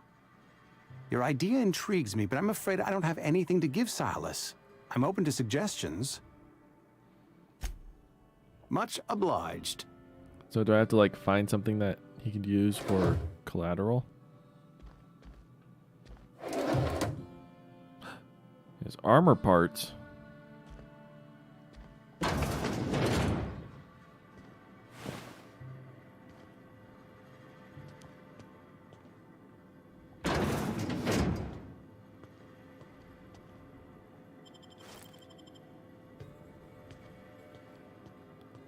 Your idea intrigues me, but I'm afraid I don't have anything to give Silas. I'm open to suggestions. Much obliged. So do I have to like find something that he could use for collateral? His armor parts.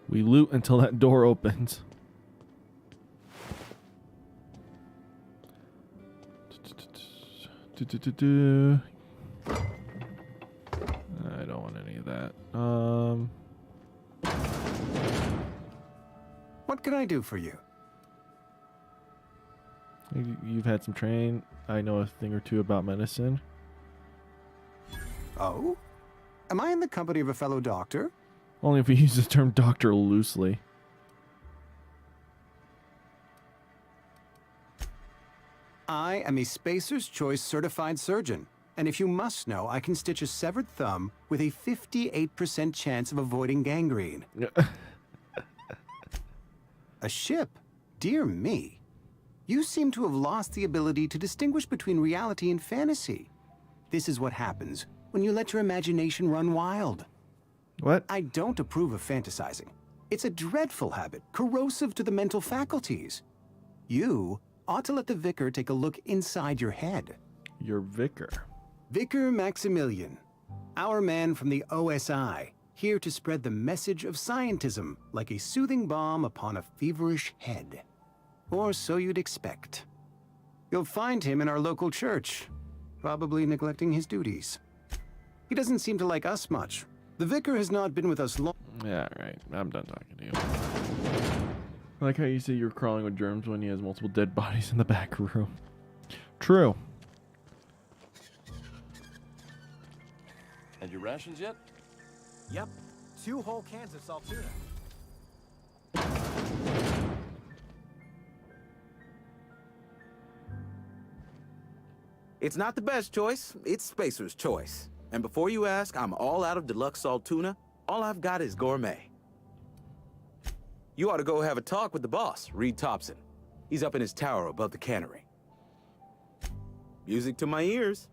We loot until that door opens. I don't want any of that. What can I do for you? You've had some training. I know a thing or two about medicine. Oh? Am I in the company of a fellow doctor? Only if we use the term doctor loosely. I am a Spacer's Choice certified surgeon, and if you must know, I can stitch a severed thumb with a 58% chance of avoiding gangrene. A ship? Dear me. You seem to have lost the ability to distinguish between reality and fantasy. This is what happens when you let your imagination run wild. What? I don't approve of fantasizing. It's a dreadful habit, corrosive to the mental faculties. You ought to let the vicar take a look inside your head. Your vicar? Vicar Maximilian, our man from the OSI, here to spread the message of scientism like a soothing balm upon a feverish head. Or so you'd expect. You'll find him in our local church, probably neglecting his duties. He doesn't seem to like us much. The vicar has not been with us long. Yeah, right. I'm done talking to you. I like how you say you're crawling with germs when he has multiple dead bodies in the back room. True. And your rations yet? Yep. 2 whole cans of salt tuna. It's not the best choice, it's Spacer's choice. And before you ask, I'm all out of deluxe salt tuna. All I've got is gourmet. You ought to go have a talk with the boss, Reed Thompson. He's up in his tower above the cannery. Music to my ears.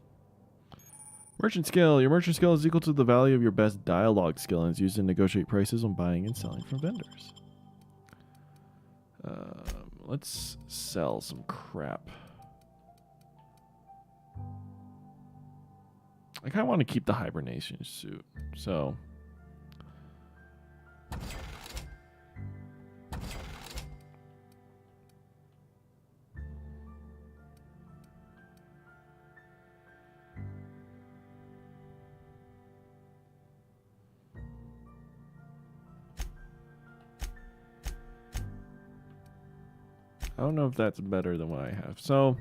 Merchant skill. Your merchant skill is equal to the value of your best dialogue skill and is used to negotiate prices when buying and selling from vendors. Let's sell some crap. I kind of want to keep the hibernation suit, so... I don't know if that's better than what I have. So,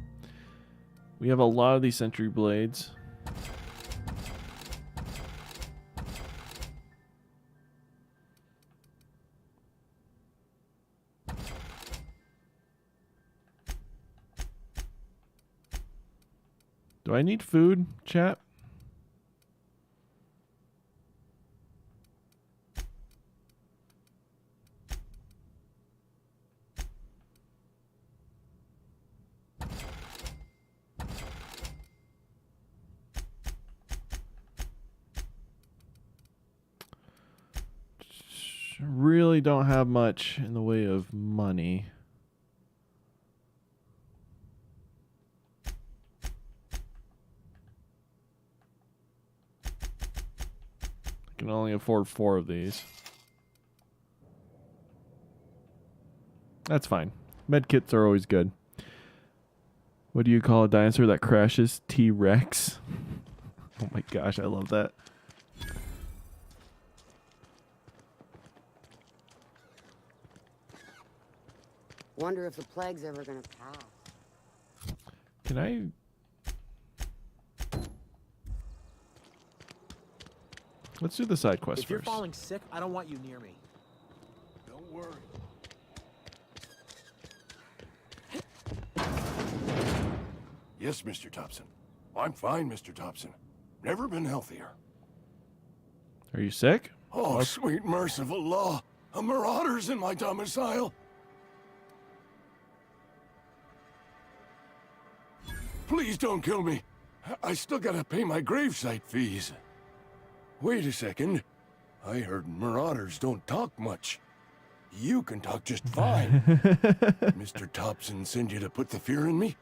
we have a lot of these sentry blades. Do I need food, chat? Really don't have much in the way of money. I can only afford 4 of these. That's fine. Medkits are always good. What do you call a dinosaur that crashes? T-Rex. Oh my gosh, I love that. Wonder if the plague's ever gonna pass. Can I... Let's do the side quest If you're first. falling sick, I don't want you near me. Don't worry. Yes, Mr. Thompson. I'm fine, Mr. Thompson. Never been healthier. Are you sick? Oh, sweet merciful law. A marauder's in my domicile. Please don't kill me. I still gotta pay my gravesite fees. Wait a second. I heard marauders don't talk much. You can talk just fine. Mr. Thompson sent you to put the fear in me?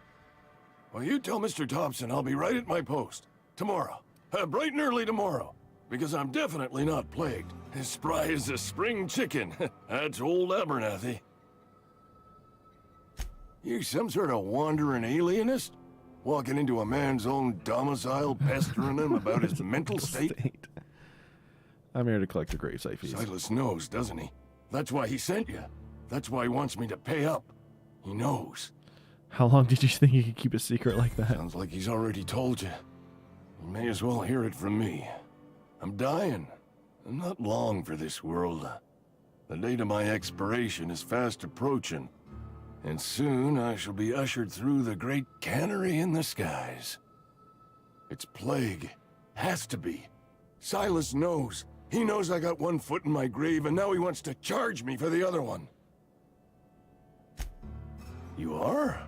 Well, you tell Mr. Thompson I'll be right at my post. Tomorrow. Bright and early tomorrow. Because I'm definitely not plagued. As spry as a spring chicken. That's old Abernathy. You some sort of wandering alienist? Walking into a man's own domicile, pestering him about his mental state? I'm here to collect the gravesite fees. Silas knows, doesn't he? That's why he sent you. That's why he wants me to pay up. He knows. How long did you think you could keep a secret like that? Sounds like he's already told you. You may as well hear it from me. I'm dying. I'm not long for this world. The date of my expiration is fast approaching. And soon I shall be ushered through the great cannery in the skies. It's plague. Has to be. Silas knows. He knows I got one foot in my grave, and now he wants to charge me for the other one. You are?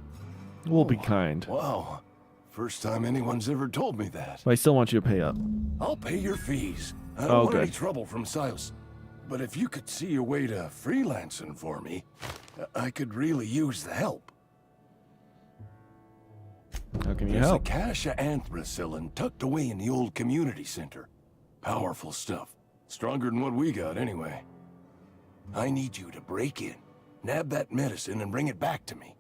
We'll be kind. Wow. First time anyone's ever told me that. But I still want you to pay up. I'll pay your fees. I don't want any trouble from Silas. But if you could see your way to freelancing for me, I could really use the help. How can you There's help? a cache of anthracillin tucked away in the old community center. Powerful stuff. Stronger than what we got, anyway. I need you to break in, nab that medicine, and bring it back to me.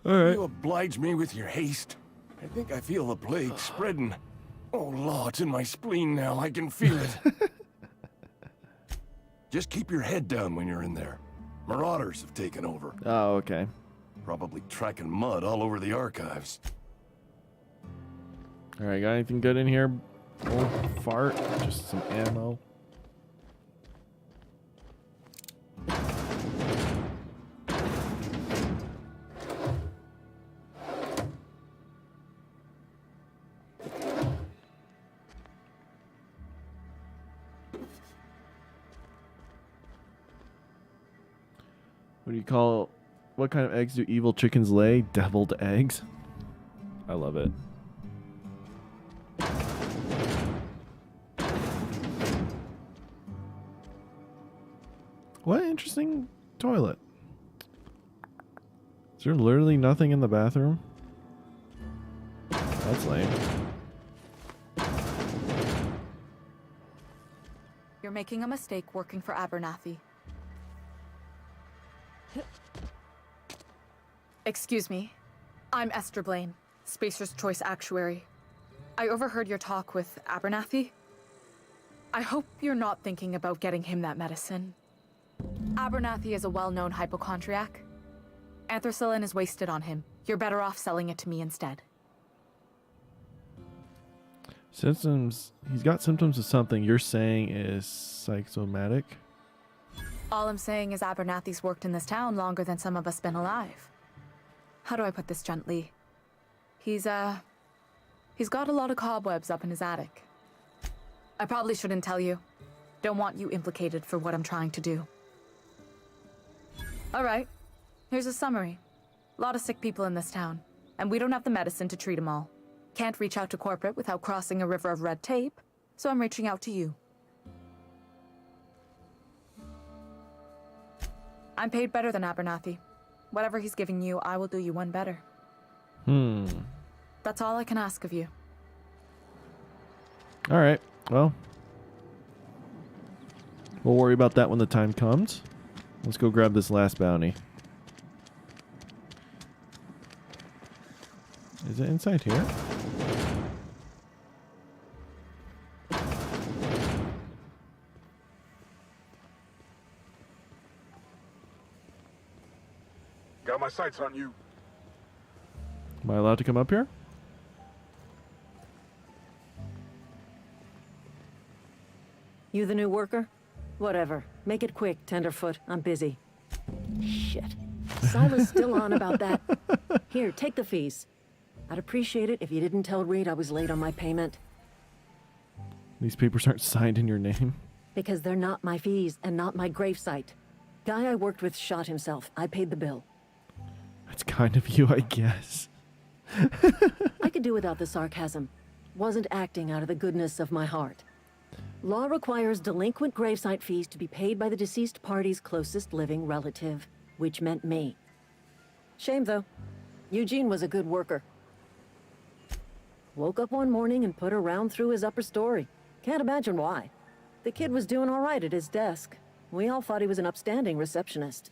All right. You oblige me with your haste. I think I feel the plague spreading. Oh, Law, it's in my spleen now. I can feel it. Just keep your head down when you're in there. Marauders have taken over. Oh, okay. Probably tracking mud all over the archives. All right, got anything good in here? Oh, fart. Just some ammo. What do you call... What kind of eggs do evil chickens lay? Deviled eggs? I love it. What interesting toilet. Is there literally nothing in the bathroom? That's lame. You're making a mistake working for Abernathy. Excuse me. I'm Esther Blaine, Spacer's Choice Actuary. I overheard your talk with Abernathy. I hope you're not thinking about getting him that medicine. Abernathy is a well-known hypochondriac. Anthracillin is wasted on him. You're better off selling it to me instead. Symptoms. He's got symptoms of something you're saying is psychosomatic. All I'm saying is Abernathy's worked in this town longer than some of us been alive. How do I put this gently? He's got a lot of cobwebs up in his attic. I probably shouldn't tell you. Don't want you implicated for what I'm trying to do. All right, here's a summary. A lot of sick people in this town, and we don't have the medicine to treat them all. Can't reach out to corporate without crossing a river of red tape, so I'm reaching out to you. I'm paid better than Abernathy. Whatever he's giving you, I will do you one better. That's all I can ask of you. All right. Well, we'll worry about that when the time comes. Let's go grab this last bounty. Is it inside here? Got my sights on you. Am I allowed to come up here? You the new worker? Whatever. Make it quick, Tenderfoot. I'm busy. Shit. Silas still on about that. Here, take the fees. I'd appreciate it if you didn't tell Reed I was late on my payment. These papers aren't signed in your name. Because they're not my fees and not my gravesite. Guy I worked with shot himself. I paid the bill. That's kind of you, I guess. I could do without the sarcasm. Wasn't acting out of the goodness of my heart. Law requires delinquent gravesite fees to be paid by the deceased party's closest living relative, which meant me. Shame, though. Eugene was a good worker. Woke up one morning and put a round through his upper story. Can't imagine why. The kid was doing all right at his desk. We all thought he was an upstanding receptionist.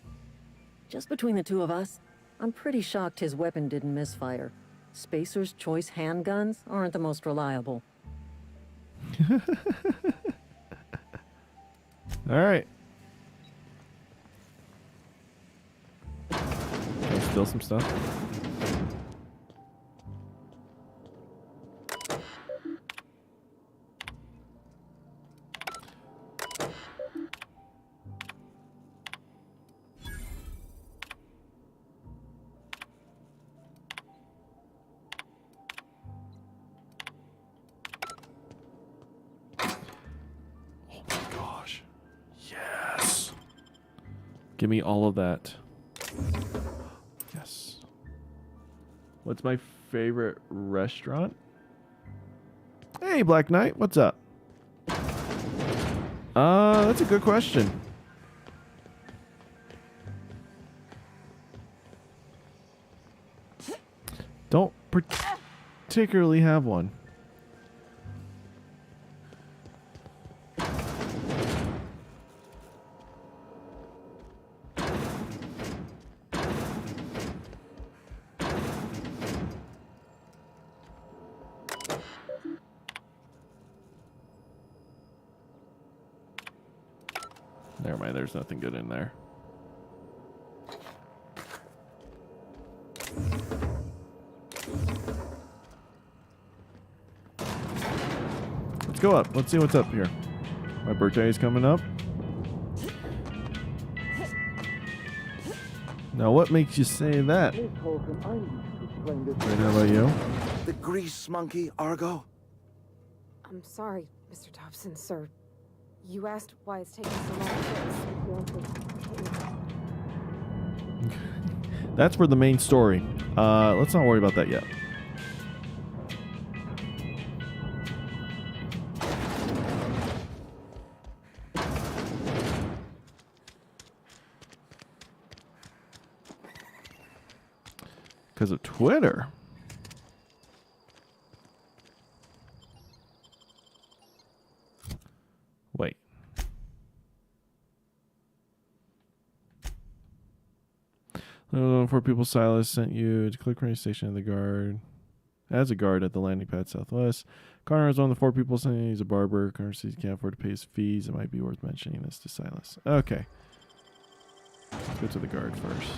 Just between the two of us, I'm pretty shocked his weapon didn't misfire. Spacer's Choice handguns aren't the most reliable. All right. Can I steal some stuff? Give me all of that. Yes. What's my favorite restaurant? Hey, Black Knight, what's up? That's a good question. Don't particularly have one. Never mind, there's nothing good in there. Let's go up. Let's see what's up here. My birthday is coming up. Now, what makes you say that? Wait, how about you? The grease monkey, Argo? I'm sorry, Mr. Dobson, sir. You asked why it's taking so long to fix. That's for the main story. Let's not worry about that yet. Because of Twitter. Wait. Four people Silas sent you to click radio station at the guard. As a guard at the landing pad southwest. Connor is one of the four people saying he's a barber. Connor says he can't afford to pay his fees. It might be worth mentioning this to Silas. Okay. Let's go to the guard first.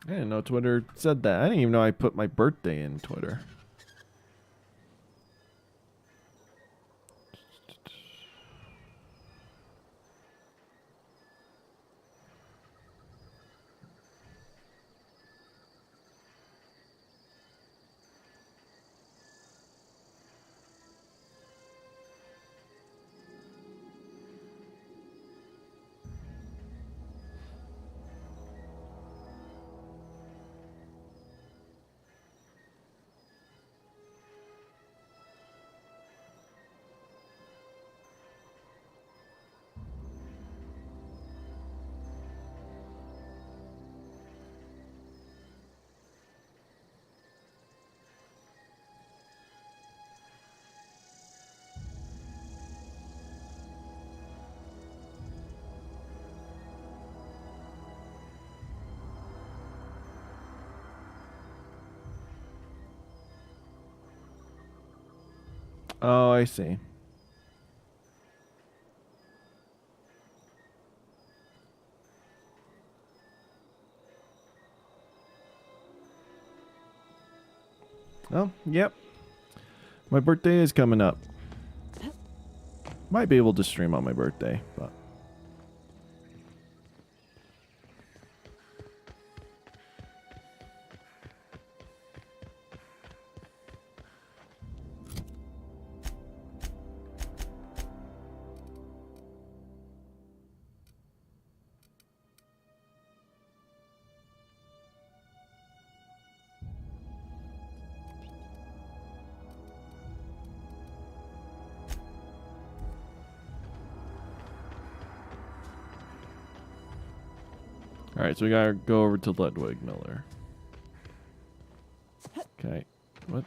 I didn't know Twitter said that. I didn't even know I put my birthday in Twitter. Oh, I see. Oh, yep. My birthday is coming up. Might be able to stream on my birthday, but... Alright, so we gotta go over to Ludwig Miller. Okay. What?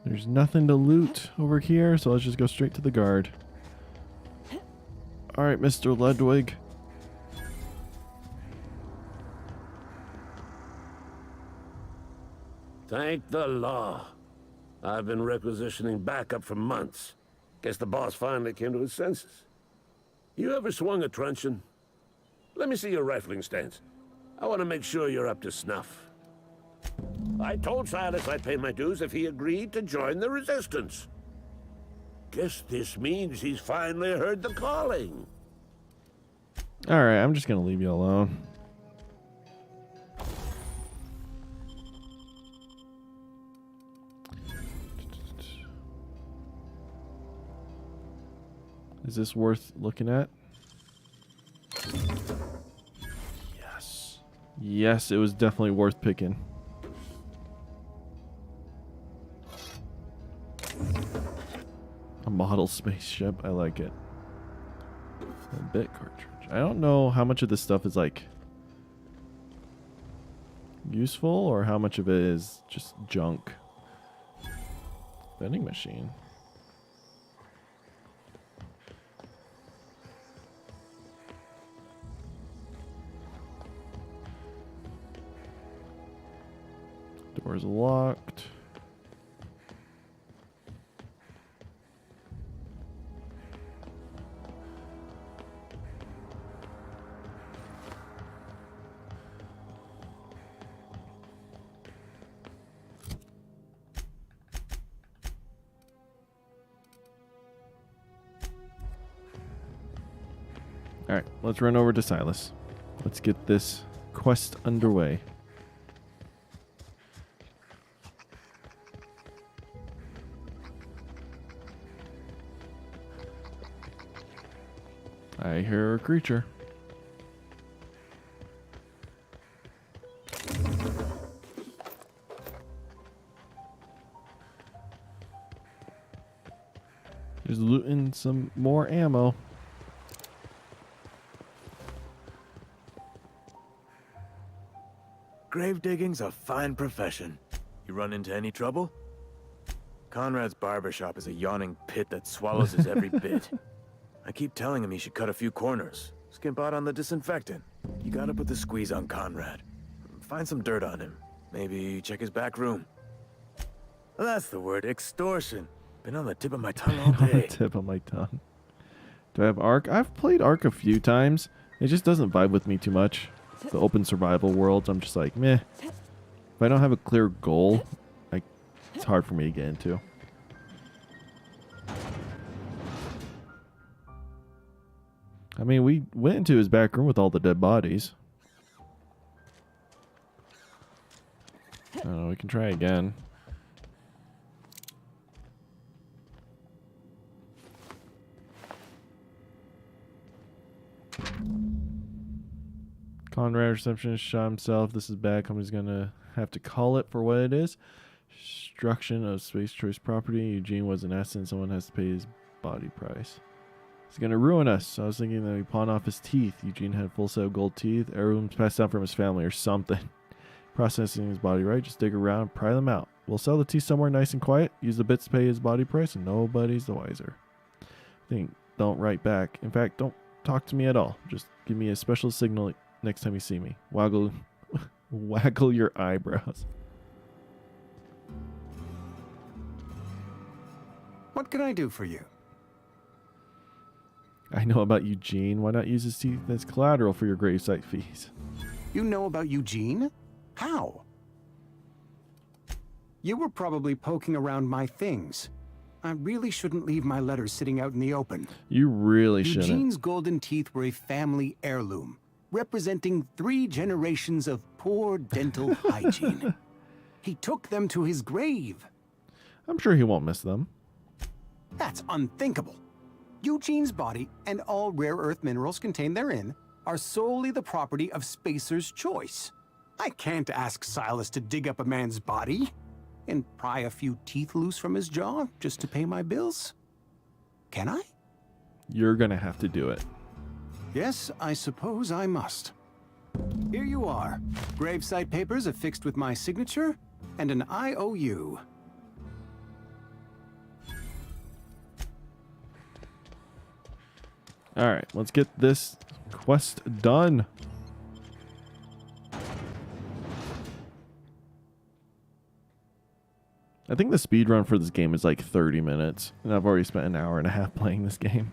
There's nothing to loot over here, so let's just go straight to the guard. Alright, Mr. Ludwig. Thank the law. I've been requisitioning backup for months. Guess the boss finally came to his senses. You ever swung a truncheon? Let me see your rifling stance. I want to make sure you're up to snuff. I told Silas I'd pay my dues if he agreed to join the Resistance. Guess this means he's finally heard the calling. Alright, I'm just gonna leave you alone. Is this worth looking at? Yes. Yes, it was definitely worth picking. A model spaceship. I like it. A bit cartridge. I don't know how much of this stuff is like useful or how much of it is just junk. Vending machine. Doors locked. All right, let's run over to Silas. Let's get this quest underway. I hear a creature. Just looting some more ammo. Grave digging's a fine profession. You run into any trouble? Conrad's barbershop is a yawning pit that swallows his every bit. I keep telling him he should cut a few corners. Skimp out on the disinfectant. You gotta put the squeeze on Conrad. Find some dirt on him. Maybe check his back room. That's the word, extortion. Been on the tip of my tongue all On the day. tip of my tongue. Do I have Ark? I've played Ark a few times. It just doesn't vibe with me too much. The open survival worlds, I'm just like, meh. If I don't have a clear goal, it's hard for me to get into. I mean, we went into his back room with all the dead bodies. I don't know, we can try again. Conrad, receptionist, shot himself. This is bad. Company's gonna have to call it for what it is. Destruction of Space Choice property. Eugene was an asset and someone has to pay his body price. It's gonna ruin us. I was thinking that we pawn off his teeth. Eugene had a full set of gold teeth. Heirlooms passed down from his family or something. Processing his body right. Just dig around and pry them out. We'll sell the teeth somewhere nice and quiet. Use the bits to pay his body price and nobody's the wiser. Don't write back. In fact, don't talk to me at all. Just give me a special signal next time you see me. Waggle your eyebrows. What can I do for you? I know about Eugene. Why not use his teeth as collateral for your gravesite fees? You know about Eugene? How? You were probably poking around my things. I really shouldn't leave my letters sitting out in the open. You really shouldn't. Eugene's golden teeth were a family heirloom, representing 3 generations of poor dental hygiene. He took them to his grave. I'm sure he won't miss them. That's unthinkable. Eugene's body and all rare earth minerals contained therein are solely the property of Spacer's Choice. I can't ask Silas to dig up a man's body and pry a few teeth loose from his jaw just to pay my bills. Can I? You're gonna have to do it. Yes, I suppose I must. Here you are. Gravesite papers affixed with my signature and an IOU. Alright, let's get this quest done. I think the speed run for this game is like 30 minutes, and I've already spent an hour and a half playing this game.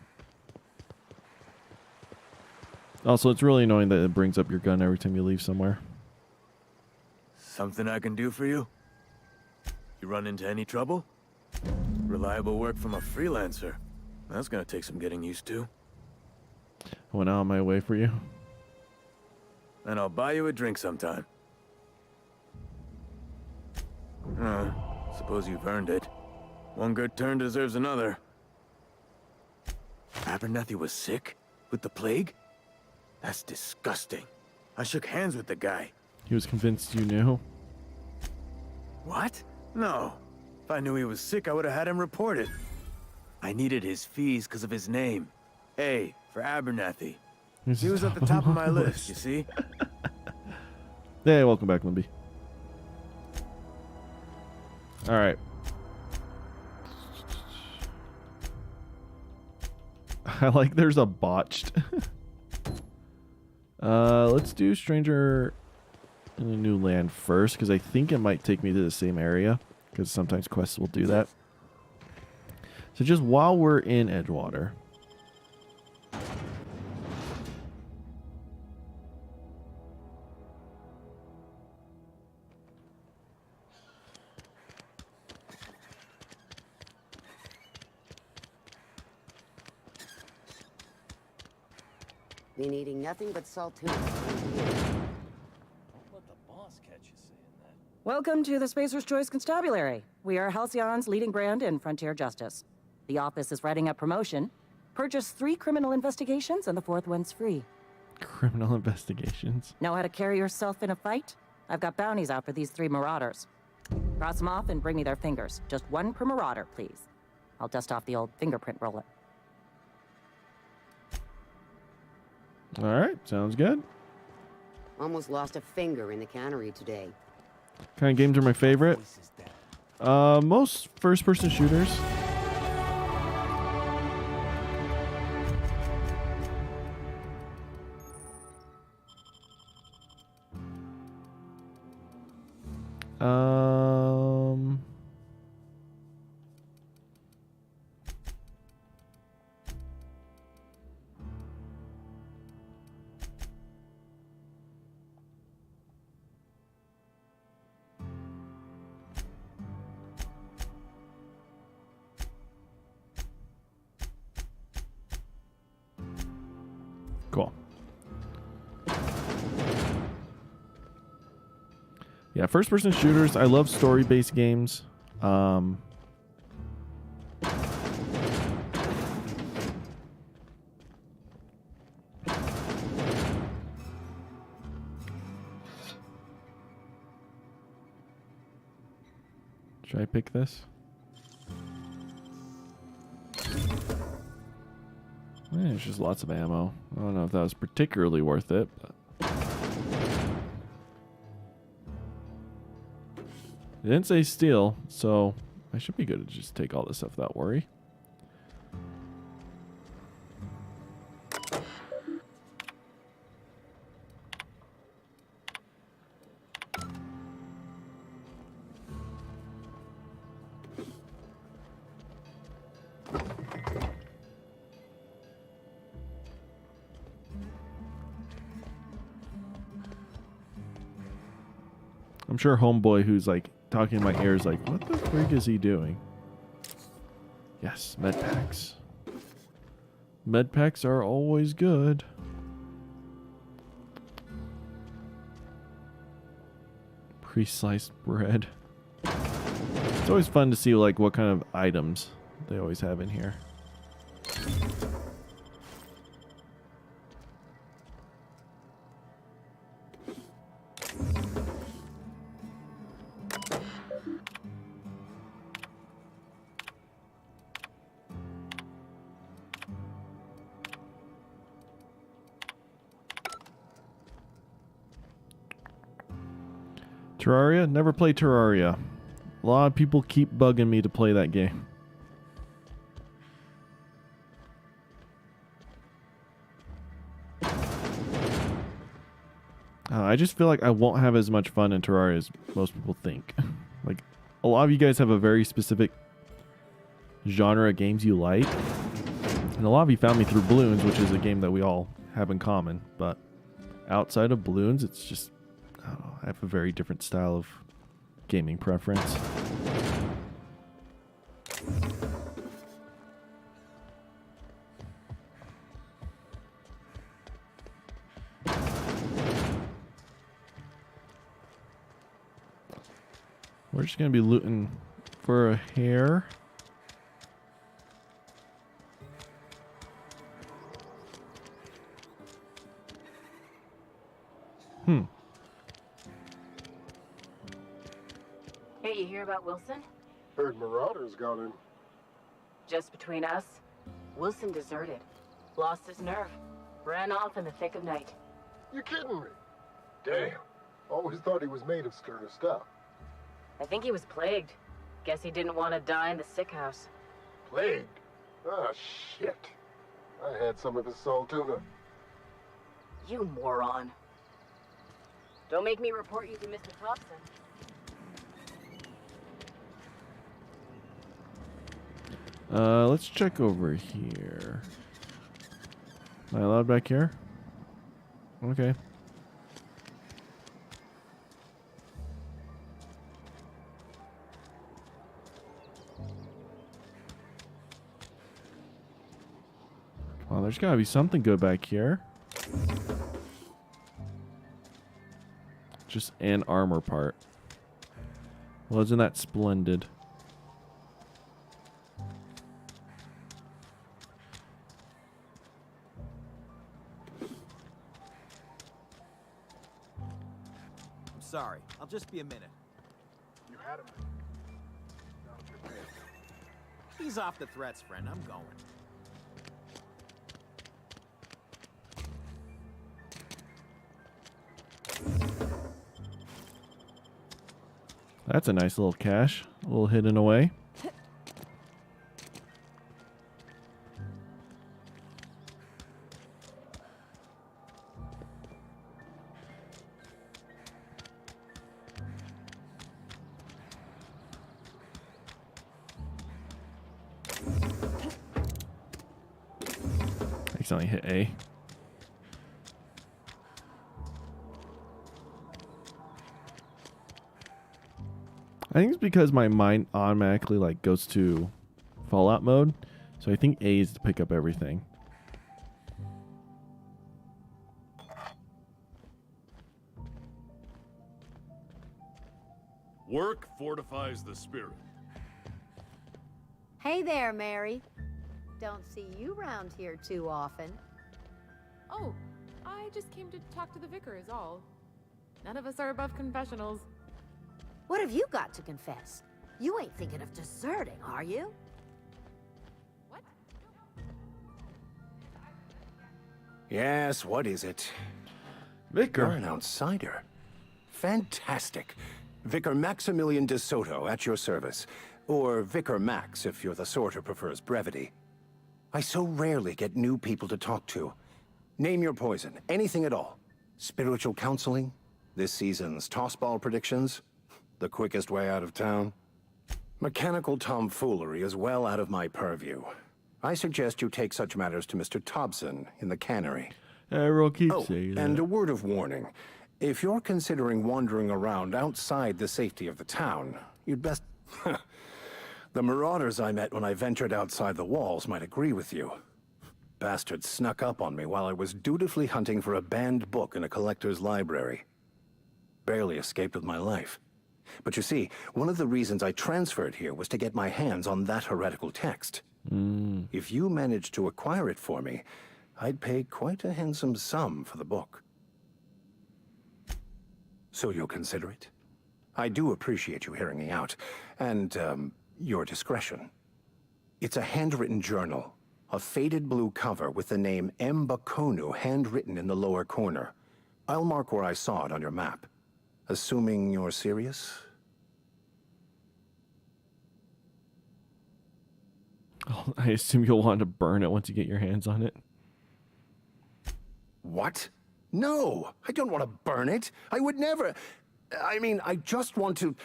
Also, it's really annoying that it brings up your gun every time you leave somewhere. Something I can do for you? You run into any trouble? Reliable work from a freelancer. That's gonna take some getting used to. I went out of my way for you. And I'll buy you a drink sometime. Suppose you've earned it. One good turn deserves another. Abernathy was sick? With the plague? That's disgusting. I shook hands with the guy. He was convinced you knew. What? No. If I knew he was sick, I would have had him reported. I needed his fees because of his name. A for Abernathy. He was at the top of my list, you see? Hey, welcome back, Limby. Alright. I like there's a botched. Let's do Stranger in a New Land first, because I think it might take me to the same area, because sometimes quests will do that. So just while we're in Edgewater. Been eating nothing but salt tuna. Welcome to the Spacer's Choice Constabulary. We are Halcyon's leading brand in frontier justice. The office is writing up promotion. Purchase 3 criminal investigations and the 4th one's free. Criminal investigations. Know how to carry yourself in a fight? I've got bounties out for these 3 marauders. Cross them off and bring me their fingers. Just 1 per marauder, please. I'll dust off the old fingerprint roller. Alright, sounds good. Almost lost a finger in the cannery today. What kind of games are my favorite? Most first-person shooters. Cool. Yeah, first-person shooters. I love story-based games. Should I pick this? There's just lots of ammo. I don't know if that was particularly worth it, but it didn't say steal, so I should be good to just take all this stuff without worry. I'm sure homeboy who's like talking in my ears like, what the frig is he doing? Yes, med packs. Med packs are always good. Pre-sliced bread. It's always fun to see like what kind of items they always have in here. Terraria? Never played Terraria. A lot of people keep bugging me to play that game. I just feel like I won't have as much fun in Terraria as most people think. Like, a lot of you guys have a very specific genre of games you like. And a lot of you found me through Balloons, which is a game that we all have in common, but outside of balloons, it's just, I don't know, I have a very different style of gaming preference. We're just going to be looting for a hair. Hey, you hear about Wilson? Heard Marauders got in. Just between us, Wilson deserted. Lost his nerve. Ran off in the thick of night. You kidding me? Damn. Always thought he was made of sterner stuff. I think he was plagued. Guess he didn't want to die in the sick house. Plagued? Ah, shit. I had some of his salt tuna. You moron. Don't make me report you to Mr. Thompson. Let's check over here. Am I allowed back here? Okay. Well, there's gotta be something good back here. Just an armor part. Well, isn't that splendid? I'm sorry. I'll just be a minute. You had him. Ease off the threats, friend. I'm going. That's a nice little cache. A little hidden away. Accidentally hit A. I think it's because my mind automatically like goes to Fallout mode, so I think A is to pick up everything. Work fortifies the spirit. Hey there, Mary. Don't see you round here too often. Oh, I just came to talk to the vicar is all. None of us are above confessionals. What have you got to confess? You ain't thinking of deserting, are you? What? Yes, what is it? Vicar. You're an outsider. Fantastic. Vicar Maximilian de Soto at your service. Or Vicar Max if you're the sort who prefers brevity. I so rarely get new people to talk to. Name your poison, anything at all. Spiritual counseling? This season's tossball predictions? The quickest way out of town? Mechanical tomfoolery is well out of my purview. I suggest you take such matters to Mr. Thompson in the cannery. Everyone keeps saying that. And a word of warning. If you're considering wandering around outside the safety of the town, you'd best... The marauders I met when I ventured outside the walls might agree with you. Bastards snuck up on me while I was dutifully hunting for a banned book in a collector's library. Barely escaped with my life. But you see, one of the reasons I transferred here was to get my hands on that heretical text. If you managed to acquire it for me, I'd pay quite a handsome sum for the book. So you'll consider it? I do appreciate you hearing me out, and, your discretion. It's a handwritten journal, a faded blue cover with the name M. Bakonu handwritten in the lower corner. I'll mark where I saw it on your map. Assuming you're serious? Oh, I assume you'll want to burn it once you get your hands on it. What? No, I don't want to burn it. I would never. I mean, I just want to...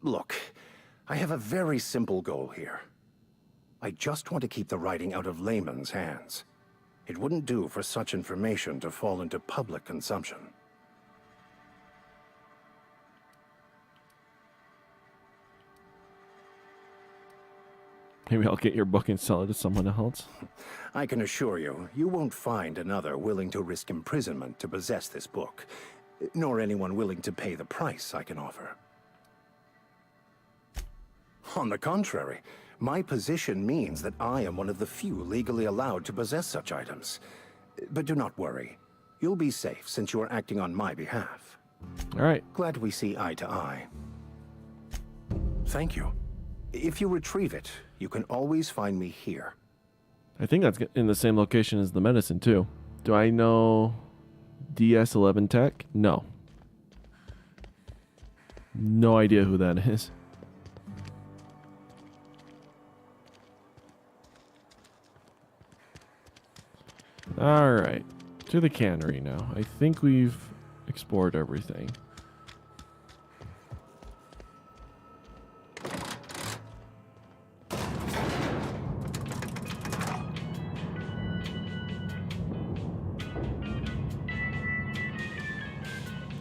Look, I have a very simple goal here. I just want to keep the writing out of layman's hands. It wouldn't do for such information to fall into public consumption. Maybe I'll get your book and sell it to someone else. I can assure you, you won't find another willing to risk imprisonment to possess this book, nor anyone willing to pay the price I can offer. On the contrary, my position means that I am one of the few legally allowed to possess such items. But do not worry. You'll be safe since you are acting on my behalf. All right. Glad we see eye to eye. Thank you. If you retrieve it, you can always find me here. I think that's in the same location as the medicine, too. Do I know DS11 Tech? No. No idea who that is. Alright. To the cannery now. I think we've explored everything.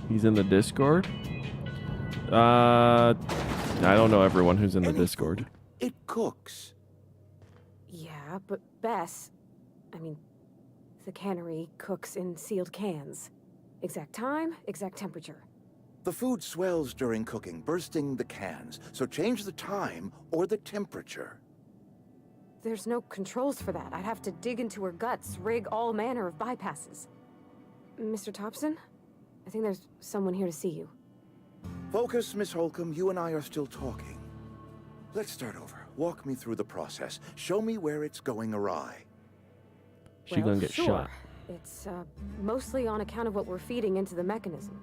He's in the Discord? I don't know everyone who's in the Discord. It cooks. Yeah, but Bess, the cannery cooks in sealed cans. Exact time, exact temperature. The food swells during cooking, bursting the cans. So change the time or the temperature. There's no controls for that. I'd have to dig into her guts, rig all manner of bypasses. Mr. Thompson? I think there's someone here to see you. Focus, Miss Holcomb. You and I are still talking. Let's start over. Walk me through the process. Show me where it's going awry. She's gonna get shot. It's mostly on account of what we're feeding into the mechanism.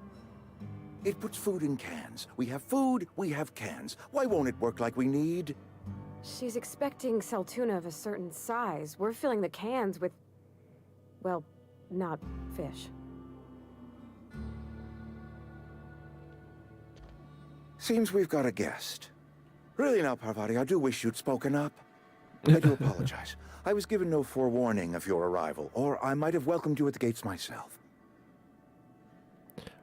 It puts food in cans. We have food, we have cans. Why won't it work like we need? She's expecting Saltuna of a certain size. We're filling the cans with, well, not fish. Seems we've got a guest. Really now, Parvati, I do wish you'd spoken up. I do apologize. I was given no forewarning of your arrival, or I might have welcomed you at the gates myself.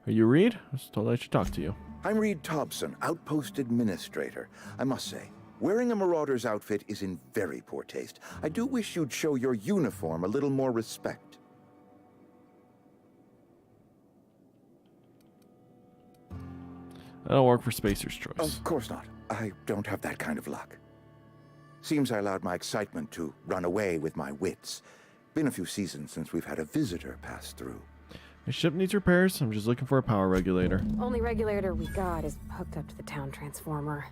Are you Reed? I was told I should talk to you. I'm Reed Thompson, Outpost Administrator. I must say, wearing a Marauder's outfit is in very poor taste. I do wish you'd show your uniform a little more respect. I don't work for Spacer's Choice. Of course not. I don't have that kind of luck. Seems I allowed my excitement to run away with my wits. Been a few seasons since we've had a visitor pass through. My ship needs repairs. I'm just looking for a power regulator. Only regulator we got is hooked up to the town transformer.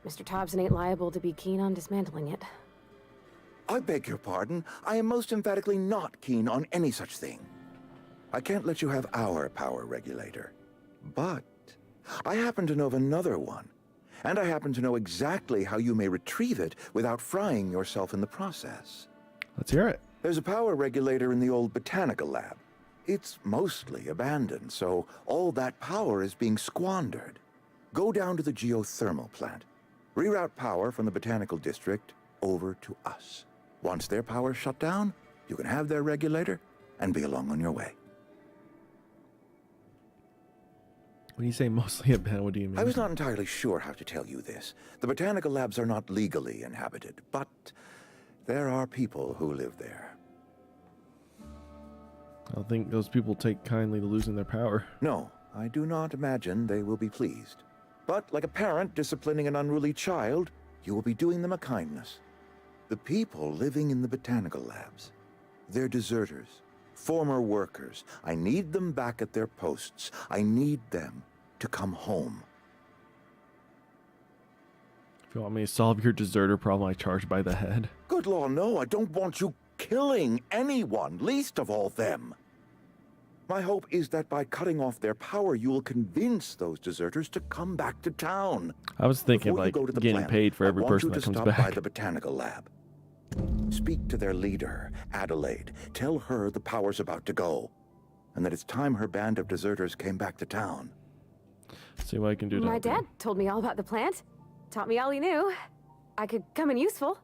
Mr. Thompson ain't liable to be keen on dismantling it. I beg your pardon. I am most emphatically not keen on any such thing. I can't let you have our power regulator. But I happen to know of another one. And I happen to know exactly how you may retrieve it without frying yourself in the process. Let's hear it. There's a power regulator in the old botanical lab. It's mostly abandoned, so all that power is being squandered. Go down to the geothermal plant. Reroute power from the botanical district over to us. Once their power's shut down, you can have their regulator and be along on your way. When you say mostly abandoned, what do you mean? I was not entirely sure how to tell you this. The botanical labs are not legally inhabited, but there are people who live there. I don't think those people take kindly to losing their power. No, I do not imagine they will be pleased. But like a parent disciplining an unruly child, you will be doing them a kindness. The people living in the botanical labs, they're deserters, former workers. I need them back at their posts. I need them to come home. If you want me to solve your deserter problem, I charge by the head. Good Lord, no, I don't want you killing anyone, least of all them. My hope is that by cutting off their power, you will convince those deserters to come back to town. I was thinking Before you like go to the getting plant, paid for every I want person you that to comes stop back. by the botanical lab. Speak to their leader, Adelaide. Tell her the power's about to go, and that it's time her band of deserters came back to town. See what I can do to My help you. dad told me all about the plant. Taught me all he knew. I could come in useful.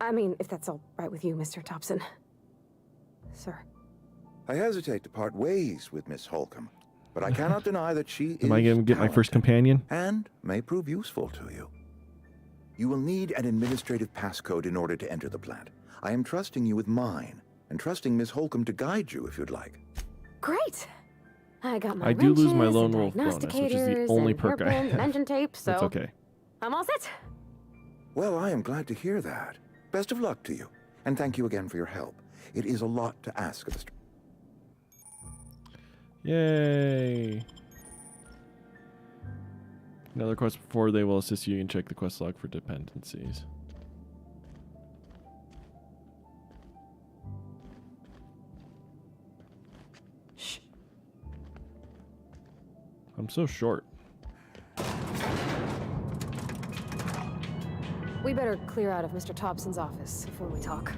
I mean, if that's all right with you, Mr. Thompson. sir. I hesitate to part ways with Miss Holcomb, but I cannot deny that she is Am I going to get my first companion? and may prove useful to you. You will need an administrative passcode in order to enter the plant. I am trusting you with mine, and trusting Miss Holcomb to guide you if you'd like. Great! I got my I do lose my wrenches lone and wolf bonus, which is the diagnosticators only and perk I hairpins and have. engine tape, so That's okay. I'm all set. Well, I am glad to hear that. Best of luck to you, and thank you again for your help. It is a lot to ask of a Yay! Another quest before they will assist you and check the quest log for dependencies. Shh. I'm so short. We better clear out of Mr. Thompson's office before we talk.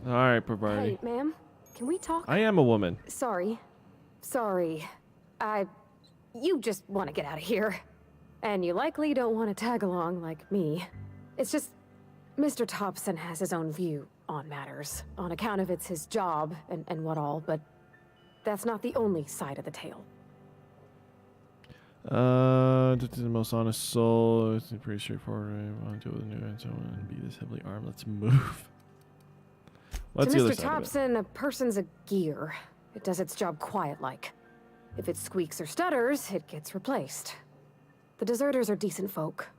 All right, Pavarti. Hey, ma'am, can we talk? I am a woman. Sorry. You just want to get out of here. And you likely don't want to tag along like me. It's just, Mr. Thompson has his own view on matters, on account of it's his job and what all, but that's not the only side of the tale. Just the most honest soul. It's pretty straightforward. I want to deal with a new and so on. Be this heavily armed. Let's move. What's to the other Mr. side of it? Thompson, a person's a gear. It does its job quiet-like. If it squeaks or stutters, it gets replaced. The deserters are decent folk.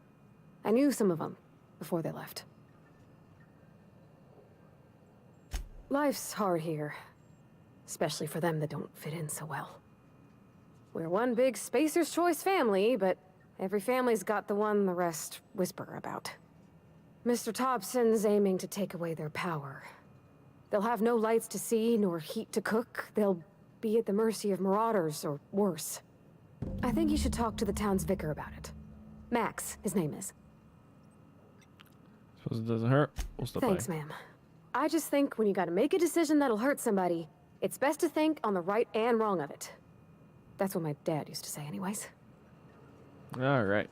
I knew some of them before they left. Life's hard here, especially for them that don't fit in so well. We're one big Spacer's Choice family, but every family's got the one the rest whisper about. Mr. Thompson's aiming to take away their power. They'll have no lights to see, nor heat to cook. They'll be at the mercy of marauders, or worse. I think you should talk to the town's vicar about it. Max, his name is. Suppose it doesn't hurt. We'll stop Thanks, by. ma'am. I just think when you gotta make a decision that'll hurt somebody, it's best to think on the right and wrong of it. That's what my dad used to say anyways. All right.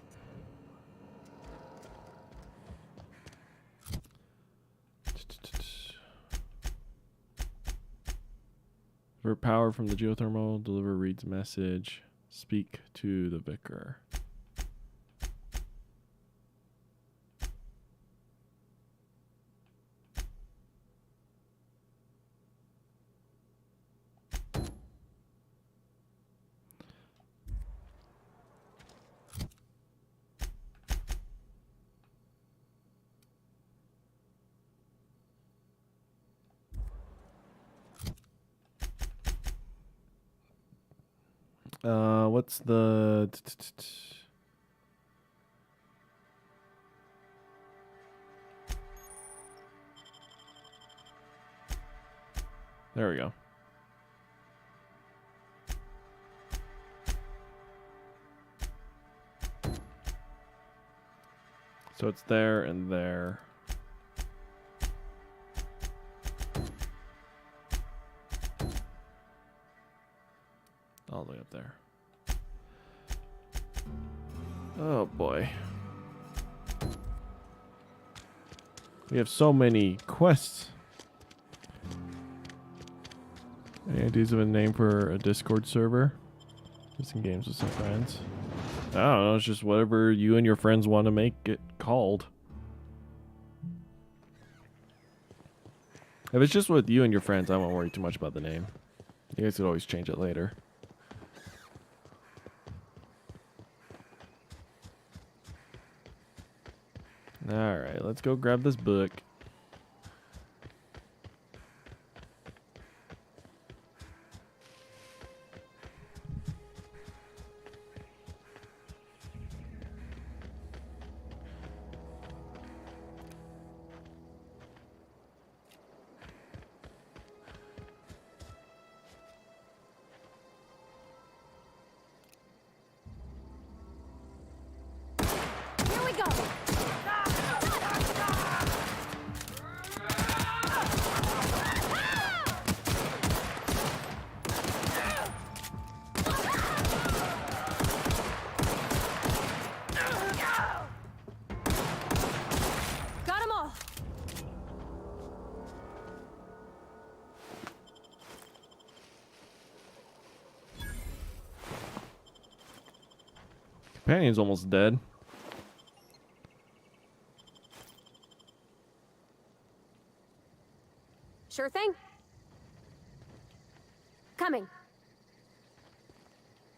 For power from the geothermal, deliver Reed's message. Speak to the vicar. What's the... There we go. So it's there and there. All the way up there. Oh boy. We have so many quests. Any ideas of a name for a Discord server? Just some games with some friends. I don't know, it's just whatever you and your friends want to make it called. If it's just with you and your friends, I won't worry too much about the name. You guys could always change it later. Alright, let's go grab this book. Here we go! Companion's almost dead. Sure thing. Coming.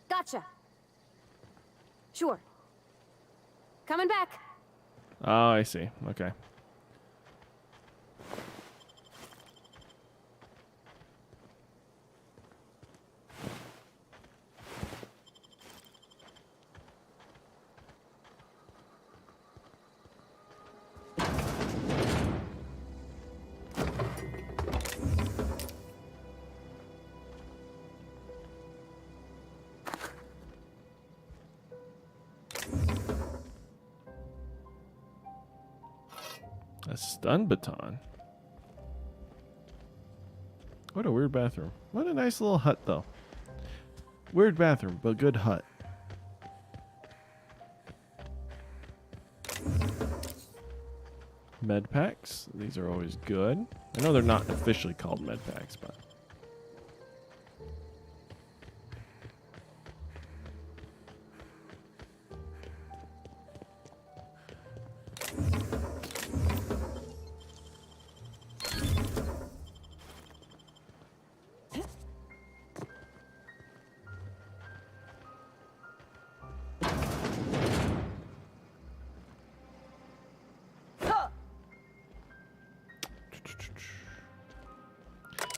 Gotcha. Sure. Coming back. Oh, I see. Okay. A stun baton. What a weird bathroom. What a nice little hut, though. Weird bathroom, but good hut. Med packs. These are always good. I know they're not officially called med packs, but.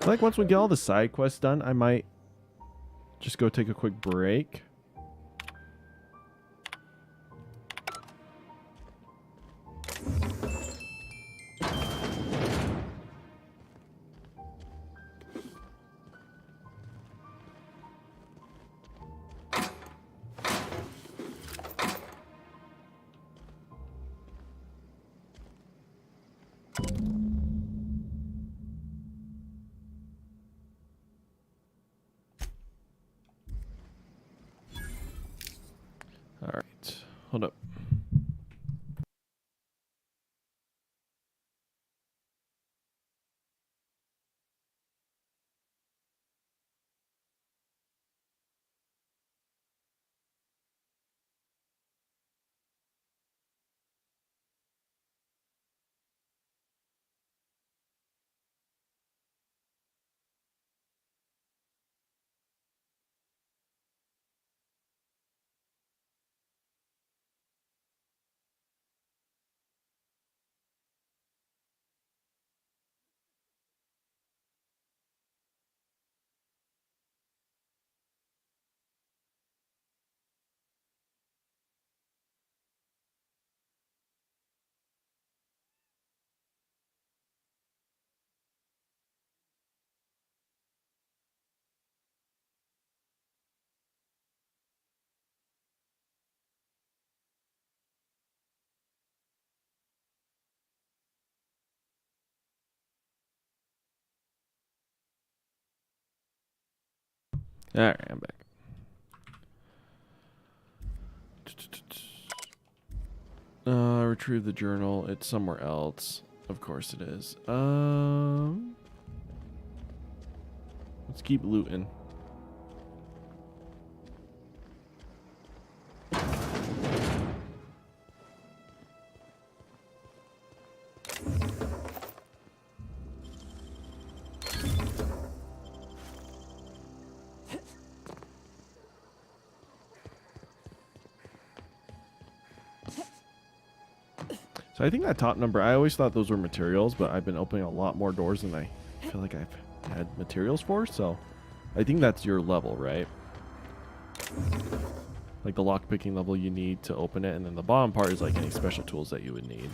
I think once we get all the side quests done, I might just go take a quick break. All right, hold up. All right, I'm back. Retrieve the journal. It's somewhere else. Of course it is. Let's keep looting. So I think that top number, I always thought those were materials, but I've been opening a lot more doors than I feel like I've had materials for, so I think that's your level, right? Like the lockpicking level you need to open it, and then the bottom part is like any special tools that you would need.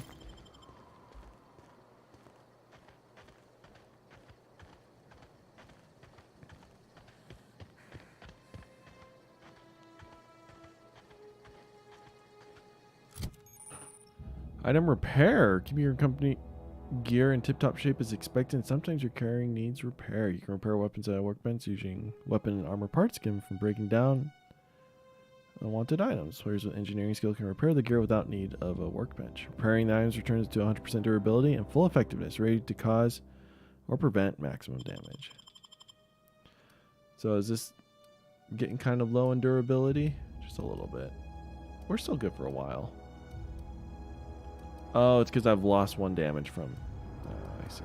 Item repair. Keep your company gear in tip-top shape as expected. Sometimes your carrying needs repair. You can repair weapons at a workbench using weapon and armor parts given from breaking down unwanted items. Players with engineering skill can repair the gear without need of a workbench. Repairing the items returns to 100% durability and full effectiveness, ready to cause or prevent maximum damage. So is this getting kind of low in durability? Just a little bit. We're still good for a while. Oh, it's because I've lost 1 damage from... I see.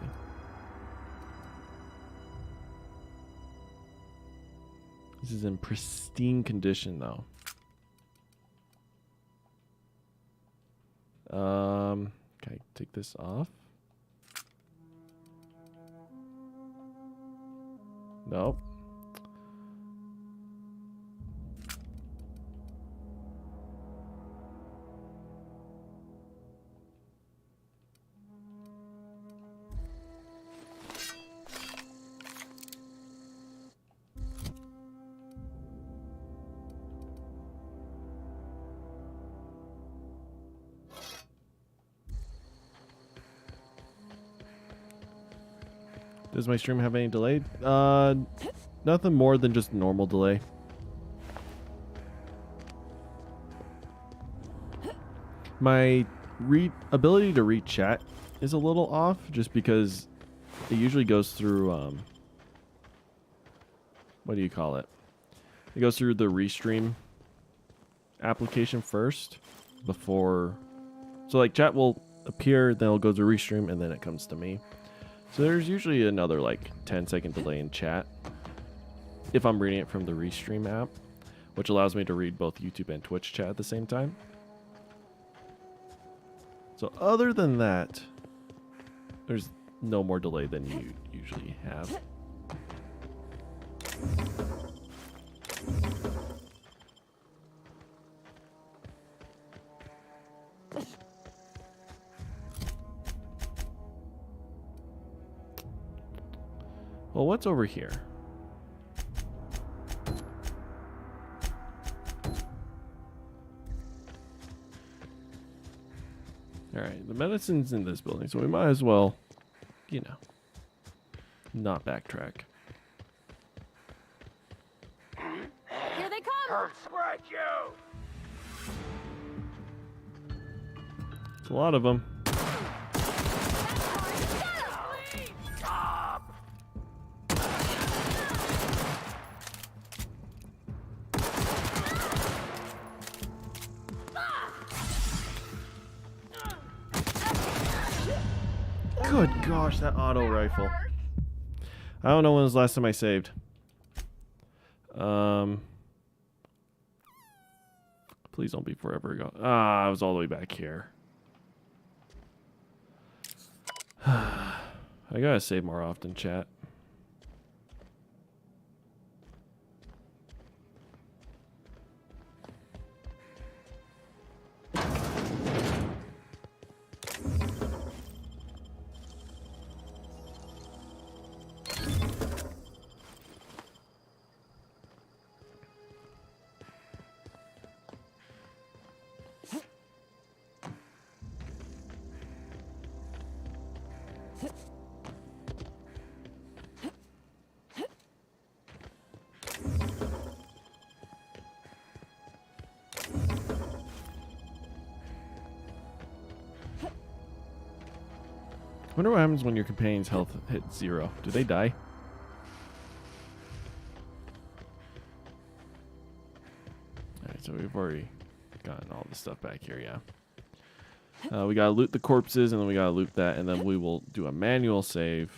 This is in pristine condition, though. Can I take this off? Nope. Does my stream have any delay? Nothing more than just normal delay. My ability to read chat is a little off just because it usually goes through, what do you call it? It goes through the Restream application first before, so like chat will appear, then it'll go to Restream, and then it comes to me. So there's usually another like 10-second delay in chat if I'm reading it from the Restream app, which allows me to read both YouTube and Twitch chat at the same time. So other than that, there's no more delay than you usually have. Well, what's over here? Alright, the medicine's in this building, so we might as well, you know, not backtrack. Here they come! Scratch you! It's a lot of them. Good gosh, that auto rifle. I don't know when was the last time I saved. Please don't be forever ago. Ah, I was all the way back here. I gotta save more often, chat. I wonder what happens when your companion's health hits 0. Do they die? Alright, so we've already gotten all this stuff back here, yeah. We gotta loot the corpses, and then we gotta loot that, and then we will do a manual save.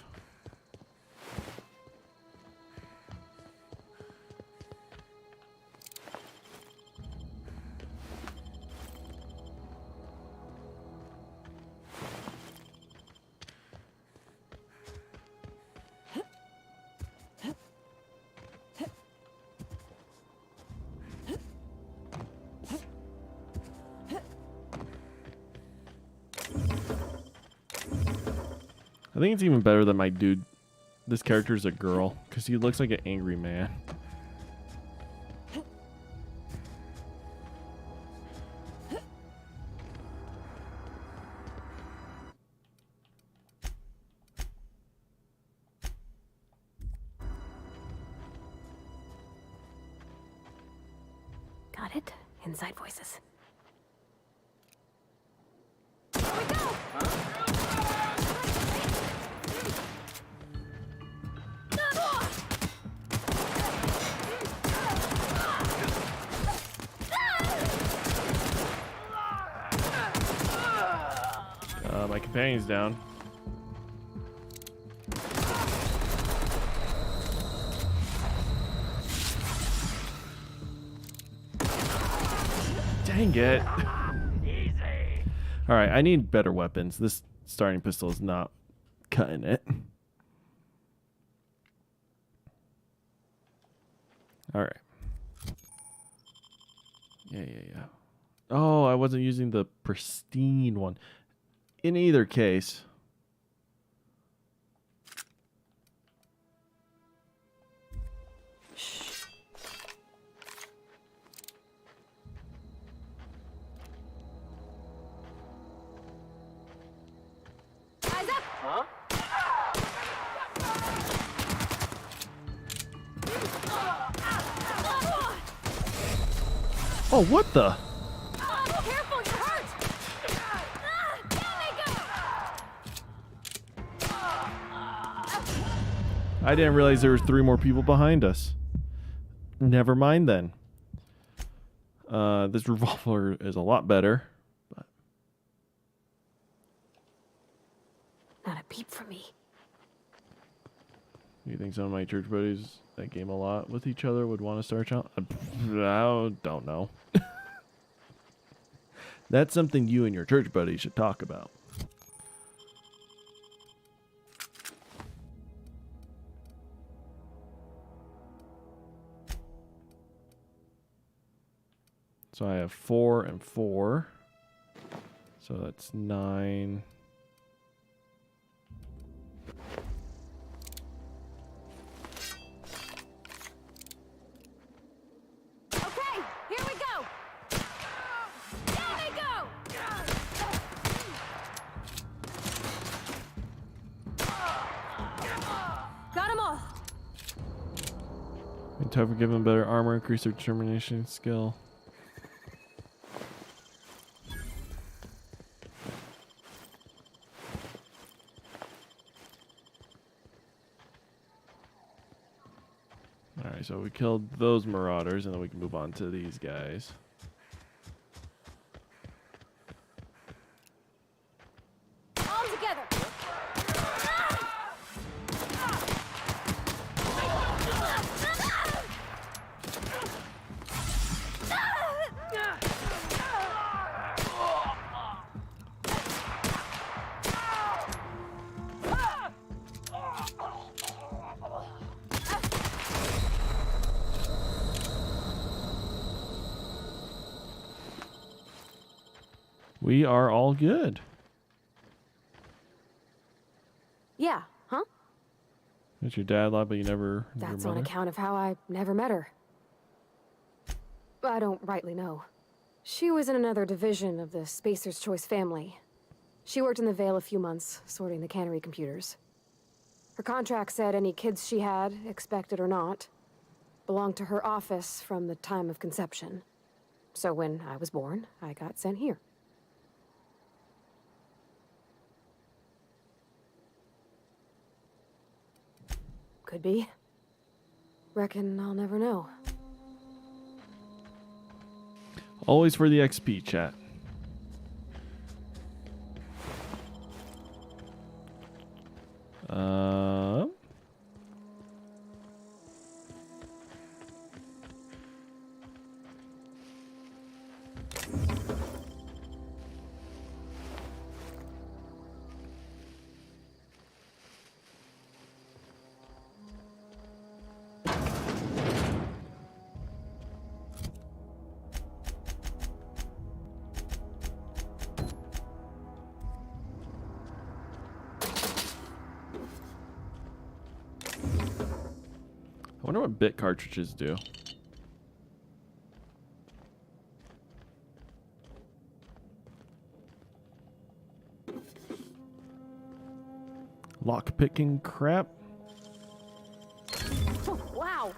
I think it's even better that my dude, this character is a girl, because he looks like an angry man. Got it? Inside voices. my companions down. Dang it. Alright, I need better weapons. This starting pistol is not cutting it. Alright. Yeah. Oh, I wasn't using the pristine one. In either case. Huh? Oh, what the? Careful, you're hurt! I didn't realize there were 3 more people behind us. Never mind then. This revolver is a lot better. But Not a peep from me. you think some of my church buddies that game a lot with each other would want to start challenge? I don't know. That's something you and your church buddies should talk about. So I have 4 and 4. So that's 9. Okay, here we go! Down they go! Got them all! In time for giving them better armor, increase their determination skill. Alright, so we killed those marauders, and then we can move on to these guys. All together! We are all good. Yeah, huh? That's your dad lot, but you never... That's your on mother? account of how I never met her. I don't rightly know. She was in another division of the Spacer's Choice family. She worked in the Vale a few months, sorting the cannery computers. Her contract said any kids she had, expected or not, belonged to her office from the time of conception. So when I was born, I got sent here. Could be. Reckon I'll never know. Always for the XP, chat. I wonder what bit cartridges do. Lock picking crap. Wow.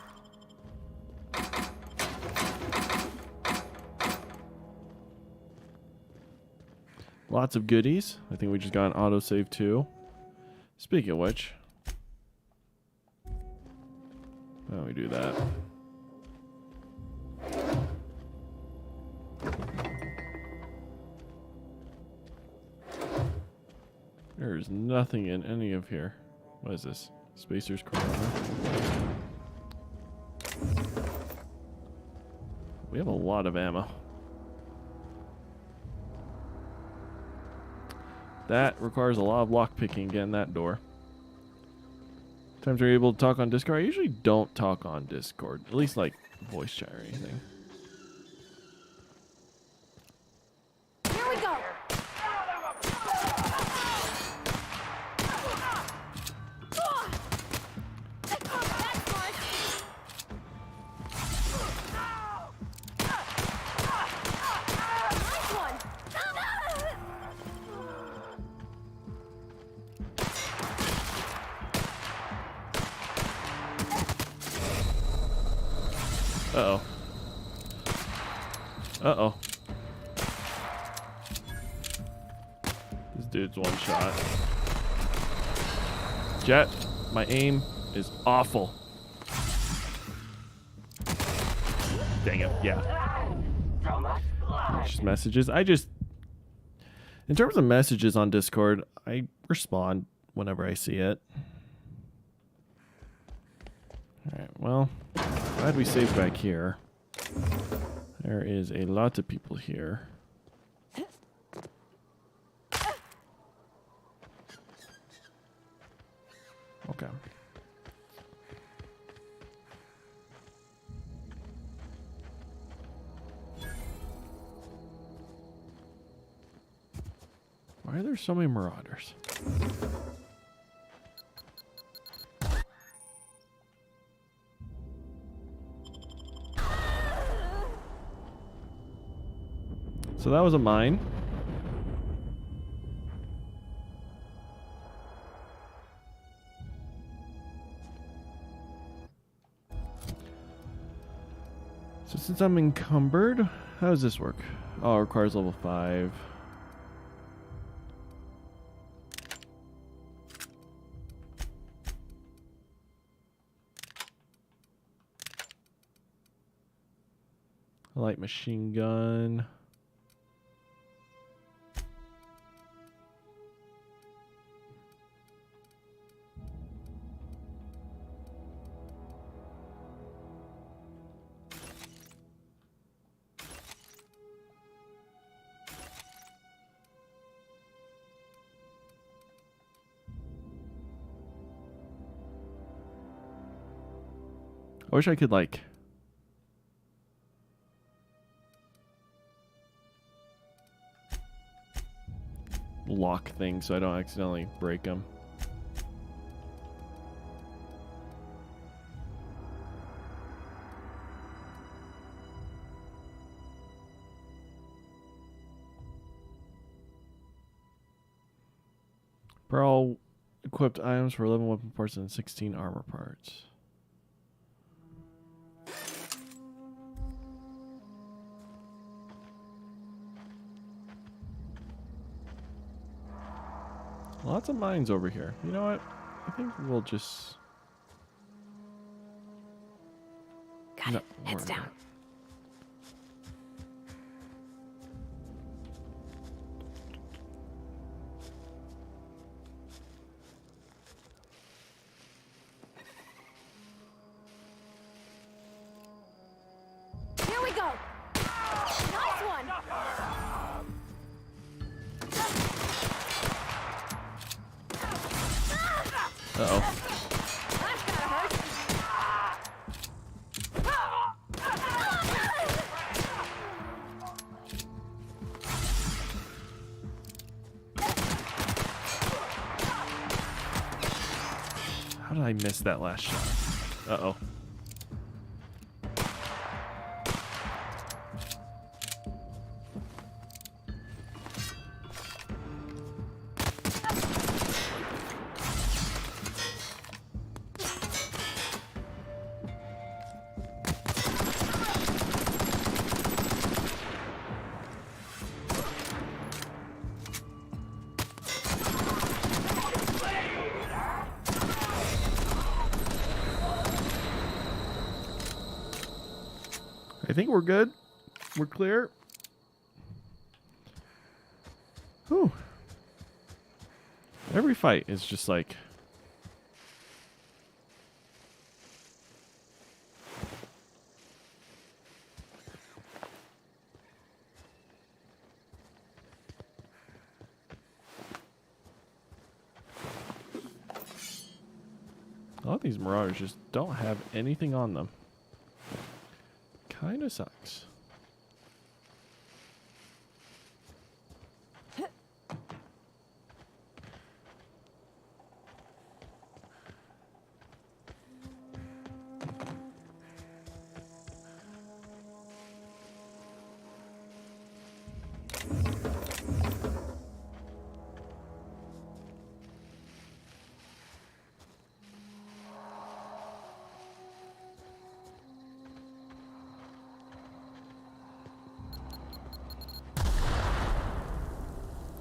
Lots of goodies. I think we just got an autosave too. Speaking of which, why don't we do that? There's nothing in any of here. What is this? Spacer's Corona. We have a lot of ammo. That requires a lot of lockpicking getting that door. Times you're able to talk on Discord. I usually don't talk on Discord. At least like voice chat or anything. Here we go. Uh-oh. Uh-oh. This dude's one shot. Jet, my aim is awful. Dang it, yeah. Just messages. In terms of messages on Discord, I respond whenever I see it. Alright, well, glad we saved back here. There is a lot of people here. Okay. Why are there so many marauders? So that was a mine. So since I'm encumbered, how does this work? Oh, it requires level 5. Light machine gun. I wish I could, like, lock things so I don't accidentally break them. Pearl equipped items for 11 weapon parts and 16 armor parts. Lots of mines over here. You know what? I think we'll just... Got it. Heads down. Here we go. Nice one. Uh-oh. How did I miss that last shot? Uh-oh. I think we're good. We're clear. Whew. Every fight is just like... A lot of these Marauders just don't have anything on them. Kinda sucks.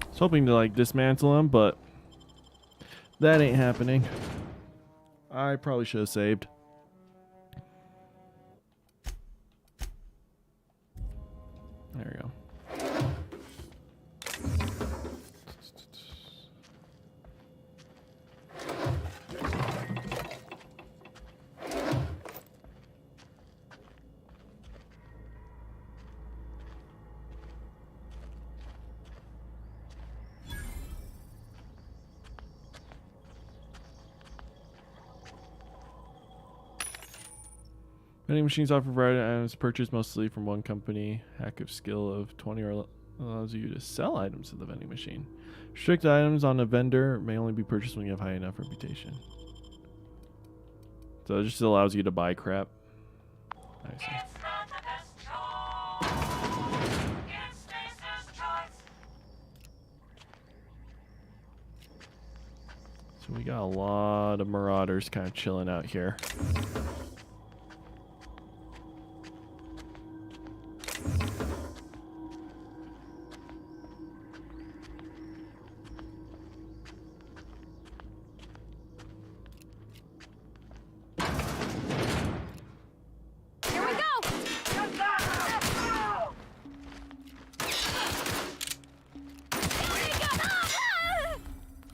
I was hoping to like dismantle him, but that ain't happening. I probably should have saved. There we go. Vending machines offer variety of items purchased mostly from one company. Hack of skill of 20 or allows you to sell items to the vending machine. Restrict items on a vendor may only be purchased when you have high enough reputation. So it just allows you to buy crap. I see. So we got a lot of Marauders kind of chilling out here.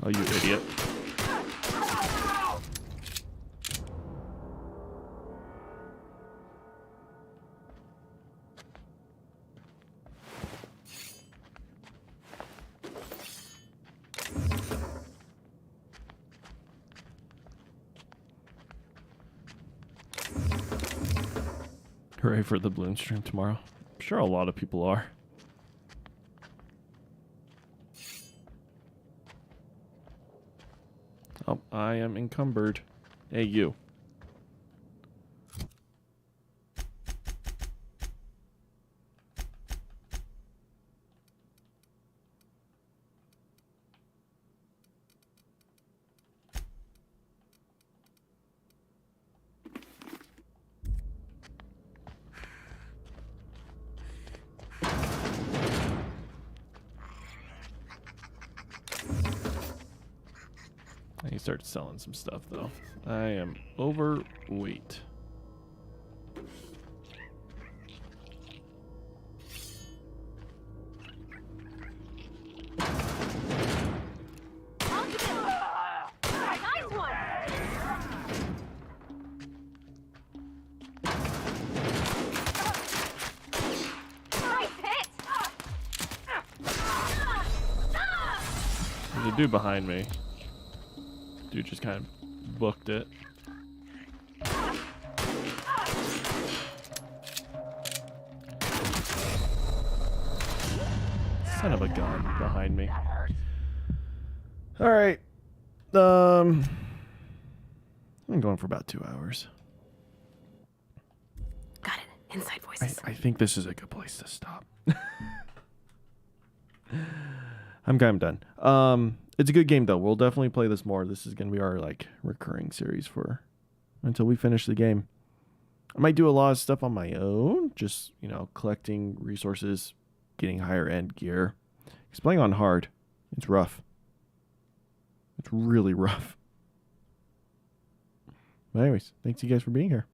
Oh, you idiot. Hooray for the balloon stream tomorrow. I'm sure a lot of people are. Oh, I am encumbered. Hey, you. I need to start selling some stuff, though. I am overweight. There's a dude behind me. Dude just kind of booked it. Son of a gun behind me. All right. I'm going for about 2 hours. Got it. Inside voices. I think this is a good place to stop. I'm kind of done. It's a good game, though. We'll definitely play this more. This is going to be our, like, recurring series for until we finish the game. I might do a lot of stuff on my own. Just, you know, collecting resources, getting higher-end gear. Because playing on hard, it's rough. It's really rough. But anyways, thanks you guys for being here.